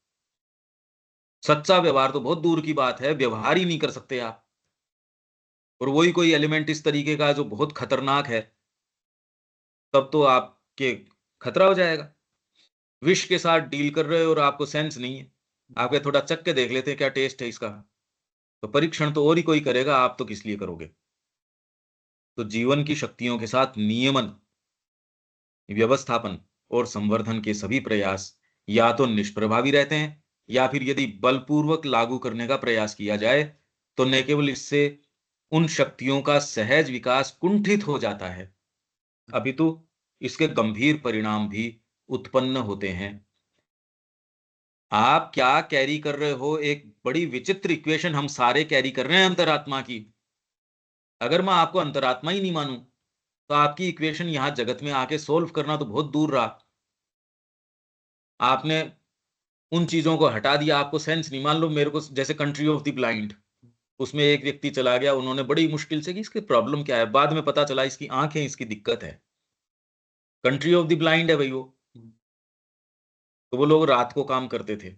सच्चा व्यवहार तो बहुत दूर की बात है, व्यवहार ही नहीं कर सकते आप। और वही कोई एलिमेंट इस तरीके का जो बहुत खतरनाक है, तब तो आपके खतरा हो जाएगा। विष के साथ डील कर रहे हो और आपको सेंस नहीं है, आप ये थोड़ा चख के देख लेते हैं क्या टेस्ट है इसका, तो परीक्षण तो और ही कोई करेगा, आप तो किस लिए करोगे? तो जीवन की शक्तियों के साथ नियमन, व्यवस्थापन और संवर्धन के सभी प्रयास या तो निष्प्रभावी रहते हैं, या फिर यदि बलपूर्वक लागू करने का प्रयास किया जाए, तो न केवल इससे उन शक्तियों का सहज विकास कुंठित हो जाता है, अपितु इसके गंभीर परिणाम भी उत्पन्न होते हैं। आप क्या कैरी कर रहे हो, एक बड़ी विचित्र इक्वेशन हम सारे कैरी कर रहे हैं अंतरात्मा की। अगर मैं आपको अंतरात्मा ही नहीं मानूं, तो आपकी इक्वेशन यहां जगत में आके सोल्व करना तो बहुत दूर रहा। आपने उन चीजों को हटा दिया, आपको सेंस नहीं। मान लो मेरे को जैसे कंट्री ऑफ द ब्लाइंड, उसमें एक व्यक्ति चला गया, उन्होंने बड़ी मुश्किल से कि इसकी प्रॉब्लम क्या है, बाद में पता चला इसकी आंखें, इसकी दिक्कत है। कंट्री ऑफ द ब्लाइंड है भाई वो। तो वो लोग रात को काम करते थे,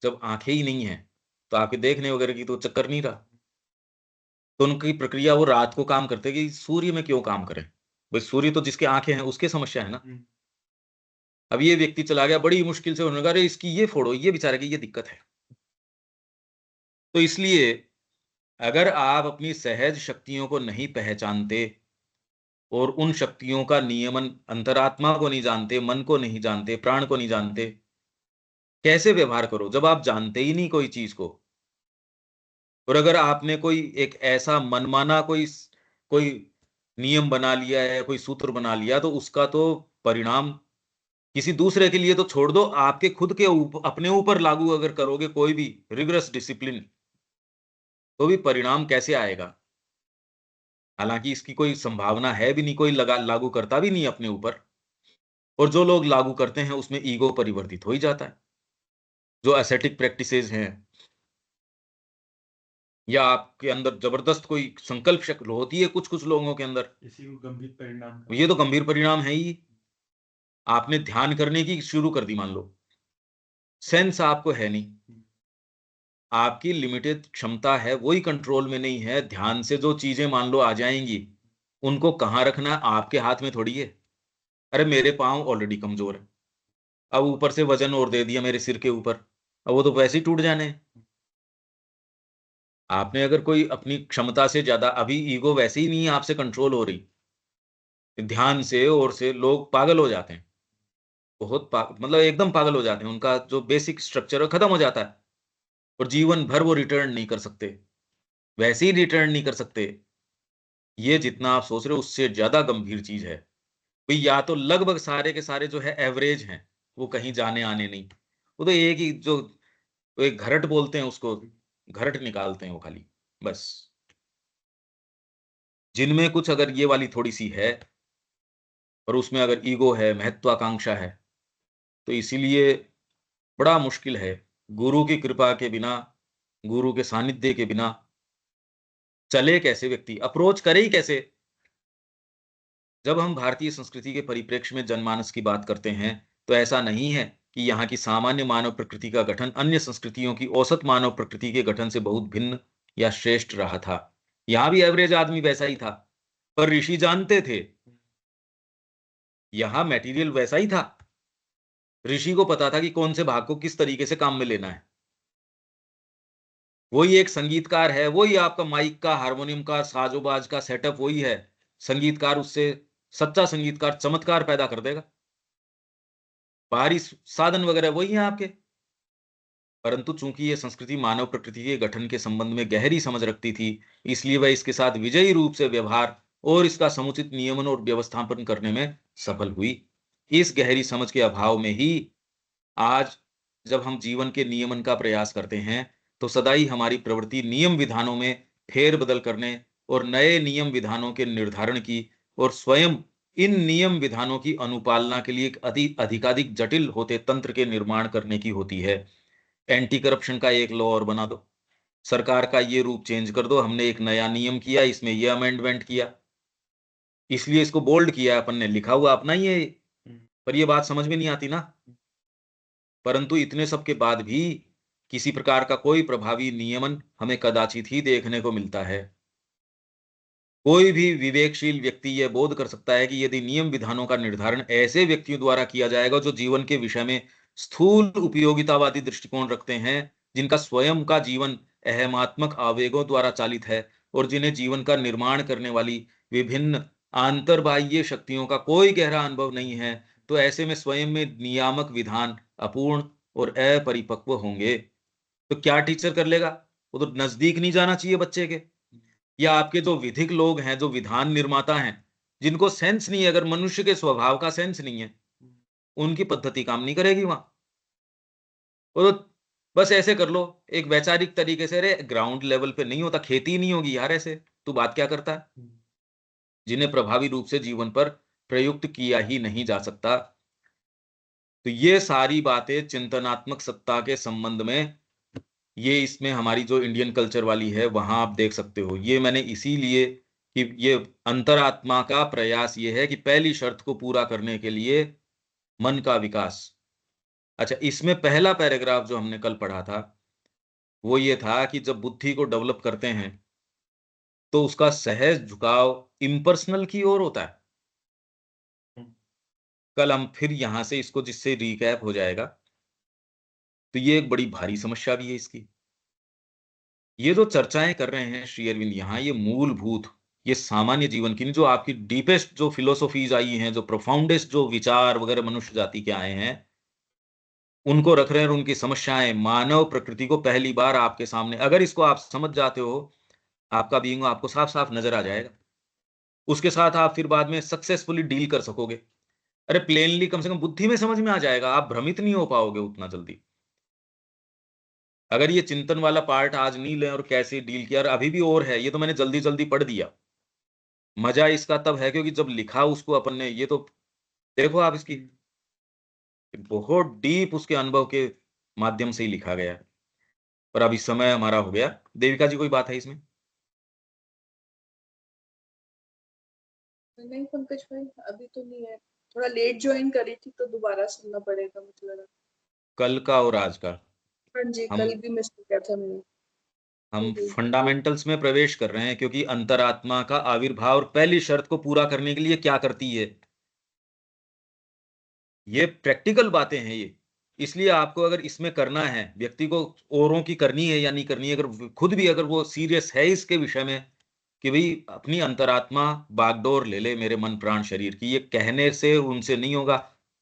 जब आंखें ही नहीं है तो आपके देखने वगैरह की तो चक्कर नहीं रहा। तो उनकी प्रक्रिया, वो रात को काम करते कि सूर्य में क्यों काम करें, भाई सूर्य तो जिसके आंखें हैं उसके समस्या है ना। अब ये व्यक्ति चला गया, बड़ी मुश्किल से उन्होंने कहा अरे इसकी ये फोड़ो, ये बेचारे की ये दिक्कत है। तो इसलिए अगर आप अपनी सहज शक्तियों को नहीं पहचानते और उन शक्तियों का नियमन, अंतरात्मा को नहीं जानते, मन को नहीं जानते, प्राण को नहीं जानते, कैसे व्यवहार करो जब आप जानते ही नहीं कोई चीज को। और अगर आपने कोई एक ऐसा मनमाना कोई नियम बना लिया है, कोई सूत्र बना लिया, तो उसका तो परिणाम किसी दूसरे के लिए तो छोड़ दो, आपके खुद के अपने ऊपर लागू अगर करोगे कोई भी रिगरस डिसिप्लिन, तो भी परिणाम कैसे आएगा? हालांकि इसकी कोई संभावना है भी नहीं, कोई लागू करता भी नहीं अपने ऊपर। और जो लोग लागू करते हैं उसमें ईगो परिवर्तित हो ही जाता है। जो एसेटिक प्रैक्टिसेस हैं, या आपके अंदर जबरदस्त कोई संकल्प शक्ति होती है कुछ कुछ लोगों के अंदर, इसी को गंभीर परिणाम ये तो गंभीर परिणाम है ही। आपने ध्यान करने की शुरू कर दी, मान लो सेंस आपको है नहीं, आपकी लिमिटेड क्षमता है, वही कंट्रोल में नहीं है, ध्यान से जो चीजें मान लो आ जाएंगी, उनको कहाँ रखना आपके हाथ में थोड़ी है। अरे मेरे पाँव ऑलरेडी कमजोर है, अब ऊपर से वजन और दे दिया मेरे सिर के ऊपर, अब वो तो वैसे ही टूट जाने हैं। आपने अगर कोई अपनी क्षमता से ज्यादा, अभी ईगो वैसे ही नहीं है आपसे कंट्रोल हो रही, ध्यान से और से लोग पागल हो जाते हैं। मतलब एकदम पागल हो जाते हैं, उनका जो बेसिक स्ट्रक्चर है खत्म हो जाता है, और जीवन भर वो रिटर्न नहीं कर सकते, वैसे ही रिटर्न नहीं कर सकते। ये जितना आप सोच रहे हो उससे ज्यादा गंभीर चीज है। भाई या तो लगभग सारे के सारे जो है एवरेज हैं, वो कहीं जाने आने नहीं, वो तो एक ही जो, वो एक घरट बोलते हैं उसको, घरट निकालते हैं वो खाली, बस। जिनमें कुछ अगर ये वाली थोड़ी सी है, और उसमें अगर ईगो है, महत्वाकांक्षा है, तो इसीलिए बड़ा मुश्किल है गुरु की कृपा के बिना गुरु के सानिध्य के बिना चले कैसे व्यक्ति, अप्रोच करे ही कैसे? जब हम भारतीय संस्कृति के परिप्रेक्ष्य में जनमानस की बात करते हैं, तो ऐसा नहीं है कि यहाँ की सामान्य मानव प्रकृति का गठन अन्य संस्कृतियों की औसत मानव प्रकृति के गठन से बहुत भिन्न या श्रेष्ठ रहा था। यहाँ भी एवरेज आदमी वैसा ही था, पर ऋषि जानते थे यहाँ मटेरियल वैसा ही था। ऋषि को पता था कि कौन से भाग को किस तरीके से काम में लेना है। वही एक संगीतकार है, वही आपका माइक का, हारमोनियम का, साजोबाज का सेटअप वही है। संगीतकार उससे, सच्चा संगीतकार चमत्कार पैदा कर देगा। बाहरी साधन वगैरह वही है आपके। परंतु चूंकि ये संस्कृति मानव प्रकृति के गठन के संबंध में गहरी समझ रखती थी, इसलिए वह इसके साथ विजयी रूप से व्यवहार और इसका समुचित नियमन और व्यवस्थापन करने में सफल हुई। इस गहरी समझ के अभाव में ही आज जब हम जीवन के नियमन का प्रयास करते हैं, तो सदा ही हमारी प्रवृत्ति नियम विधानों में फेरबदल करने और नए नियम विधानों के निर्धारण की, और स्वयं इन नियम विधानों की अनुपालना के लिए एक अधिकाधिक जटिल होते तंत्र के निर्माण करने की होती है। एंटी करप्शन का एक लॉ और बना दो, सरकार का ये रूप चेंज कर दो, हमने एक नया नियम किया, इसमें ये अमेंडमेंट किया, इसलिए इसको बोल्ड किया, अपन ने लिखा हुआ अपना ही है, पर ये बात समझ में नहीं आती ना। परंतु इतने सब के बाद भी किसी प्रकार का कोई प्रभावी नियमन हमें कदाचित ही देखने को मिलता है। कोई भी विवेकशील व्यक्ति यह बोध कर सकता है कि यदि नियम विधानों का निर्धारण ऐसे व्यक्तियों द्वारा किया जाएगा जो जीवन के विषय में स्थूल उपयोगितावादी दृष्टिकोण रखते हैं, जिनका स्वयं का जीवन अहमात्मक आवेगों द्वारा चालित है और जिन्हें जीवन का निर्माण करने वाली विभिन्न आंतरबाह्य शक्तियों का कोई गहरा अनुभव नहीं है, तो ऐसे में स्वयं में नियामक विधान अपूर्ण और अपरिपक्व होंगे। तो क्या टीचर कर लेगा? वो तो नजदीक नहीं जाना चाहिए बच्चे के। या आपके जो विधिक लोग हैं, जो विधान निर्माता हैं, जिनको सेंस नहीं है, अगर मनुष्य के स्वभाव का सेंस नहीं है, उनकी पद्धति काम नहीं करेगी वहां। वो तो बस ऐसे कर लो एक वैचारिक तरीके से, अरे ग्राउंड लेवल पे नहीं होता, खेती नहीं होगी यार, ऐसे तू बात क्या करता है? जिन्हें प्रभावी रूप से जीवन पर प्रयुक्त किया ही नहीं जा सकता। तो ये सारी बातें चिंतनात्मक सत्ता के संबंध में, ये इसमें हमारी जो इंडियन कल्चर वाली है वहां आप देख सकते हो। ये मैंने इसीलिए कि ये अंतरात्मा का प्रयास ये है कि पहली शर्त को पूरा करने के लिए मन का विकास। अच्छा, इसमें पहला पैराग्राफ जो हमने कल पढ़ा था वो ये था कि जब बुद्धि को डेवलप करते हैं तो उसका सहज झुकाव इम्पर्सनल की ओर होता है। कल हम फिर यहां से इसको, जिससे रिकैप हो जाएगा, तो ये एक बड़ी भारी समस्या भी है इसकी। ये जो चर्चाएं कर रहे हैं श्री अरविंद यहाँ, ये मूलभूत, ये सामान्य जीवन की नहीं, जो आपकी डीपेस्ट जो फिलोसॉफीज आई हैं, जो प्रोफाउंडेस्ट जो विचार वगैरह मनुष्य जाति के आए हैं, उनको रख रहे हैं, और उनकी समस्याएं मानव प्रकृति को पहली बार आपके सामने, अगर इसको आप समझ जाते हो, आपका बीइंग आपको साफ साफ नजर आ जाएगा। उसके साथ आप फिर बाद में सक्सेसफुली डील कर सकोगे। अरे प्लेनली कम से कम बुद्धि में समझ में आ जाएगा, आप भ्रमित नहीं हो पाओगे उतना जल्दी। अगर ये चिंतन वाला पार्ट आज नहीं लें और कैसे डील किया, और अभी भी और है, ये तो मैंने जल्दी जल्दी पढ़ दिया। मजा इसका तब है क्योंकि जब लिखा उसको अपन ने, ये तो देखो आप इसकी बहुत डीप उसके अनुभव के माध्यम से ही लिखा गया है। पर अभी समय हमारा हो गया। देविका जी, कोई बात है इसमें? नहीं पंकज भाई, अभी तो नहीं है, थोड़ा लेट ज्वाइन करी थी तो दोबारा सुनना पड़ेगा मुझे लगा। कल का और आज का हाँ जी, हम कल भी मिस हो गया था मैंने। हम फंडामेंटल्स में प्रवेश कर रहे हैं, क्योंकि अंतरात्मा का आविर्भाव और पहली शर्त को पूरा करने के लिए क्या करती है, ये प्रैक्टिकल बातें हैं ये। इसलिए आपको अगर इसमें करना है, व्यक्ति को औरों की करनी है या नहीं करनी है, अगर खुद भी अगर वो सीरियस है इसके विषय में कि भाई अपनी अंतरात्मा बागडोर ले ले मेरे मन प्राण शरीर की, ये कहने से उनसे नहीं होगा।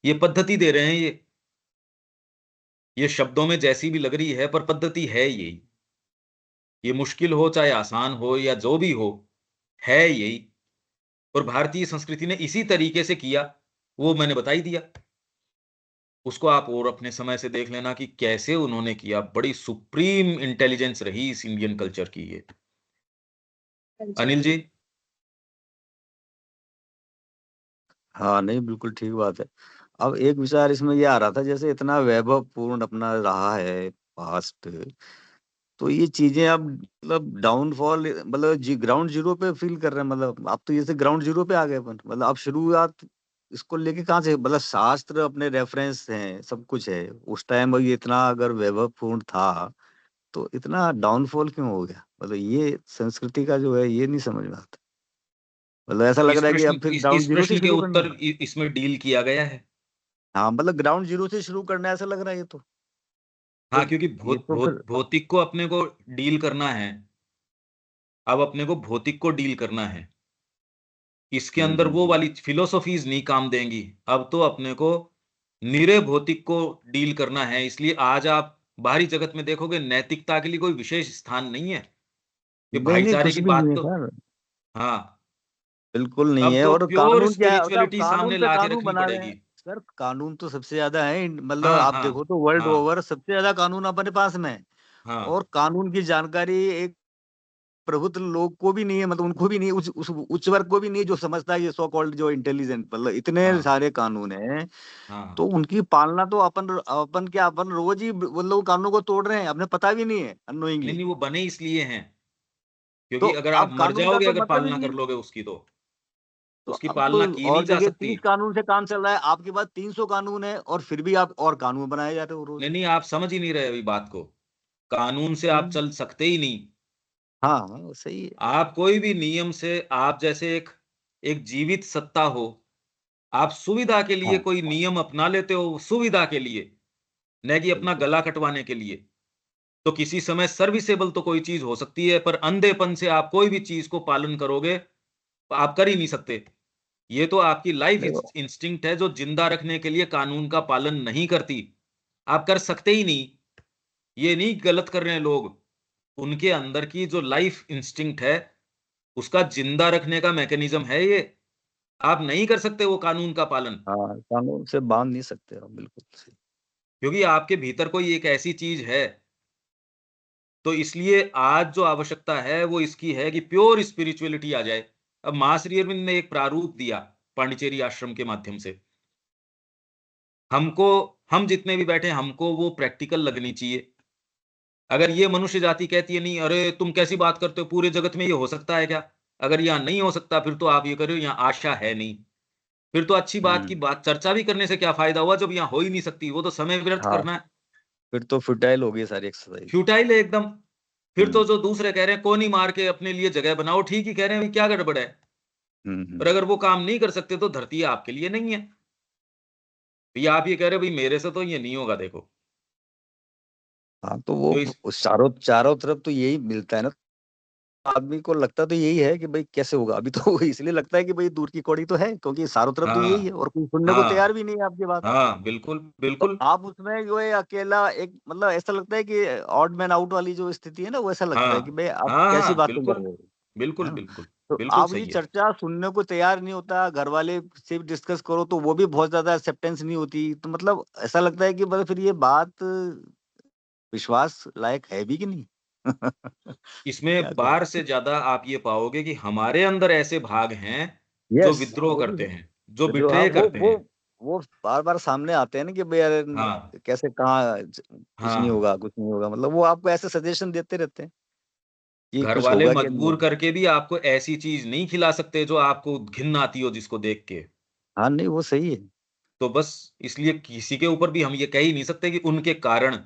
ये पद्धति दे रहे हैं, ये शब्दों में जैसी भी लग रही है, पर पद्धति है यही। ये मुश्किल हो चाहे आसान हो या जो भी हो, है यही। और भारतीय संस्कृति ने इसी तरीके से किया, वो मैंने बता ही दिया। उसको आप और अपने समय से देख लेना कि कैसे उन्होंने किया। बड़ी सुप्रीम इंटेलिजेंस रही इस इंडियन कल्चर की ये। अनिल जी? हाँ नहीं, बिल्कुल ठीक बात है। अब एक विचार इसमें ये आ रहा था, जैसे इतना वैभव पूर्ण अपना रहा है पास्ट, तो ये चीजें अब मतलब डाउनफॉल मतलब ग्राउंड जीरो पे फील कर रहे हैं, मतलब आप तो ये से ग्राउंड जीरो पे आ गए अपन, मतलब आप शुरुआत इसको लेके कहाँ से, मतलब शास्त्र अपने रेफरेंस हैं, सब कुछ है, उस टाइम ये इतना अगर वैभवपूर्ण था तो इतना डाउनफॉल क्यों हो गया, मतलब ये संस्कृति का जो है ये नहीं समझ में आता, मतलब ऐसा लग रहा है कि अब फिर इस ग्राउंड जीरो से प्रश्न के शुरू करना है। उत्तर इसमें डील किया गया है। हाँ मतलब ग्राउंड जीरो से शुरू करना है, ऐसा लग रहा है ये तो हाँ, फिर क्योंकि ये तो फिर भौतिक को अपने को डील करना है। अब अपने को भौतिक को डील करना है। इसके अंदर वो हम्म। वाली फिलोसॉफीज नहीं काम देंगी। अब तो अपने को निरे भौतिक को डील करना है। इसलिए आज आप बाहरी जगत में देखोगे, नैतिकता के लिए कोई विशेष स्थान नहीं है। ये नहीं नहीं भाईचारे कुछ की भी नहीं बात है तो, सर, हाँ, बिल्कुल नहीं अब है। तो और प्योर कानून क्या है, मतलब स्पिरिचुअलिटी कानून सामने पे लाके कानून रखनी बना रहे हैं पड़ेगी। सर, कानून तो सबसे ज्यादा है, मतलब हाँ, आप हाँ, देखो तो वर्ल्ड हाँ, ओवर सबसे ज्यादा कानून अपने पास में है। हाँ, और कानून की जानकारी एक प्रभुत्व लोग को भी नहीं है, मतलब उनको भी नहीं है, उस उच्च वर्ग को भी नहीं है जो समझता है ये सो कॉल्ड जो इंटेलिजेंट, मतलब इतने हाँ, सारे कानून हैं, तो हाँ। उनकी पालना तो अपन अपन क्या अपन रोज ही मतलब कानूनों को तोड़ रहे हैं, अपने पता भी नहीं है नहीं, अननोइंगली। नहीं, वो बने इसलिए हैं, तो क्योंकि अगर आप अब मर कानून का जाओगे तो अगर मतलब ही पालना नहीं कर है। लोगे उसकी, तो तो उसकी अब पालना की नहीं और जा जगह सकती। 30 कानून से काम चल रहा है, आपके पास 300 कानून है और फिर भी आप और कानून बनाए जा रहे हो रोज। नहीं, नहीं, आप समझ ही नहीं रहे अभी बात को। कानून से आप हम्म। चल सकते ही नहीं। हाँ हाँ सही है। आप कोई भी नियम से, आप जैसे एक एक जीवित सत्ता हो, आप सुविधा के लिए हाँ कोई नियम अपना लेते हो, सुविधा के लिए, न कि अपना बिल्कुल। गला कटवाने के लिए। तो किसी समय सर्विसेबल तो कोई चीज हो सकती है, पर अंधेपन से आप कोई भी चीज को पालन करोगे, तो आप कर ही नहीं सकते। ये तो आपकी लाइफ देखो इंस्टिंक्ट है जो जिंदा रखने के लिए कानून का पालन नहीं करती। आप कर सकते ही नहीं। ये नहीं गलत कर रहे हैं लोग। उनके अंदर की जो लाइफ इंस्टिंक्ट है, उसका जिंदा रखने का मैकेनिज्म है ये। आप नहीं कर सकते वो कानून का पालन, हाँ कानून से बांध नहीं सकते आप, बिल्कुल सही। क्योंकि आपके भीतर कोई एक ऐसी चीज है। तो इसलिए आज जो आवश्यकता है वो इसकी है कि प्योर स्पिरिचुअलिटी आ जाए। अब मां श्री अरविंद ने एक प्रारूप दिया पांडिचेरी आश्रम के माध्यम से। हमको, हम जितने भी बैठे हैं, हमको वो प्रैक्टिकल लगनी चाहिए। अगर ये मनुष्य जाति कहती है नहीं, अरे तुम कैसी बात करते हो, पूरे जगत में ये हो सकता है क्या? अगर यहाँ नहीं हो सकता, फिर तो आप ये करो, यहाँ आशा है नहीं। फिर तो अच्छी बात की हम्म। बात, चर्चा भी करने से क्या फायदा हुआ जब यहाँ हो ही नहीं सकती? वो तो समय व्यर्थ हाँ करना है। फिर तो फुटाइल हो गई सारी एक्सरसाइज। फ्यूटाइल है एकदम। फिर तो हम्म जो दूसरे कह रहे हैं कोनी मार के अपने लिए जगह बनाओ, ठीक ही कह रहे हैं, क्या गड़बड़ है? और हम्म। अगर वो काम नहीं कर सकते तो धरती आपके लिए नहीं है। ये आप ये कह रहे हो भाई मेरे से तो ये नहीं होगा, देखो। हाँ तो वो तो इस उस चारों चारों तरफ तो यही मिलता है ना, आदमी को लगता तो यही है कि भाई कैसे होगा, अभी तो इसलिए लगता है कि भाई दूर की कौड़ी तो है, क्योंकि चारों तरफ तो यही है हाँ, और कोई सुनने को तैयार हाँ, भी नहीं है आपकी बात। हाँ, बिल्कुल, तो बिल्कुल। आप उसमें जो है अकेला एक, मतलब ऐसा लगता है कि ऑड मैन आउट वाली जो स्थिति है ना, वो ऐसा लगता है कि हाँ, भाई आप हाँ, कैसी हाँ, बातें कर बिल्कुल, रहे हो, बिल्कुल, है ना। बिल्कुल, तो बिल्कुल आप ये सही है। चर्चा सुनने को तैयार नहीं होता, घर वाले से डिस्कस करो तो वो भी बहुत ज्यादा एक्सेप्टेंस नहीं होती, तो मतलब ऐसा लगता है कि मतलब फिर ये बात विश्वास लायक है भी कि नहीं। क्या इसमें करें। बार से ज्यादा आप ये पाओगे कि हमारे अंदर ऐसे भाग हैं जो यस विद्रोह वो भी करते है। हैं, जो जो हाँ बिट्रे करते हैं। वो बार बार सामने आते हैं ना कि भाई यार हाँ, कैसे कहाँ कुछ नहीं हाँ। होगा कुछ नहीं होगा, मतलब वो आपको ऐसे सजेशन देते रहते हैं कि घर कुछ वाले होगा कि नहीं मजबूर होगा। करके भी आपको ऐसी चीज नहीं खिला सकते जो आपको घिन आती हो, जिसको देख के। हाँ नहीं वो सही है। तो बस इसलिए किसी के ऊपर भी हम ये कह ही नहीं सकते कि उनके कारण।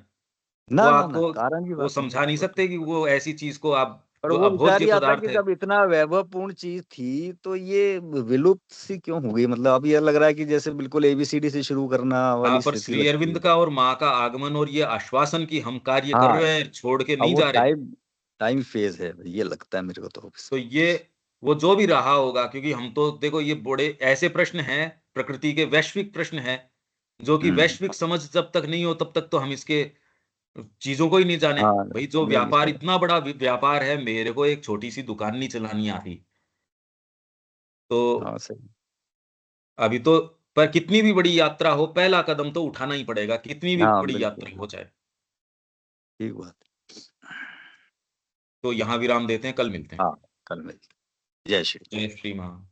वो ना ना ना आपको कारण की वो बात नहीं है समझा नहीं वो तो। सकते कि वो ऐसी चीज को आप, पर जो वो विचार अभोज्य ही आता है पदार्थ कि है। जब इतना वैभवपूर्ण चीज थी तो ये विलुप्त सी क्यों हो गई, मतलब अब ये लग रहा है कि जैसे बिल्कुल एबीसीडी से शुरू करना हाँ, वाली पर स्थिति श्री लगती अरविंद है। का और माँ का आगमन और ये आश्वासन की हम कार्य कर हाँ रहे हैं, छोड़ के अब नहीं वो जा रहे। टाइम टाइम फेज है ये लगता है मेरे को तो। तो ये, वो जो भी रहा होगा, क्योंकि हम तो देखो ये बड़े ऐसे प्रश्न हैं, प्रकृति के वैश्विक प्रश्न हैं, जो कि हम्म। वैश्विक समझ जब तक नहीं हो तब तक तो हम इसके चीजों को ही नहीं जाने। हाँ भाई जो नहीं नहीं व्यापार, सही। इतना बड़ा व्यापार है, मेरे को एक छोटी सी दुकान नहीं चलानी आती। तो हाँ सही। अभी तो, पर कितनी भी बड़ी यात्रा हो, पहला कदम तो उठाना ही पड़ेगा, कितनी भी हाँ बड़ी बिल्कुल यात्रा हो जाए। ठीक बात। तो यहाँ विराम देते हैं, कल मिलते हैं। हाँ कल मिलते हैं। जय श्री। जय श्री महान।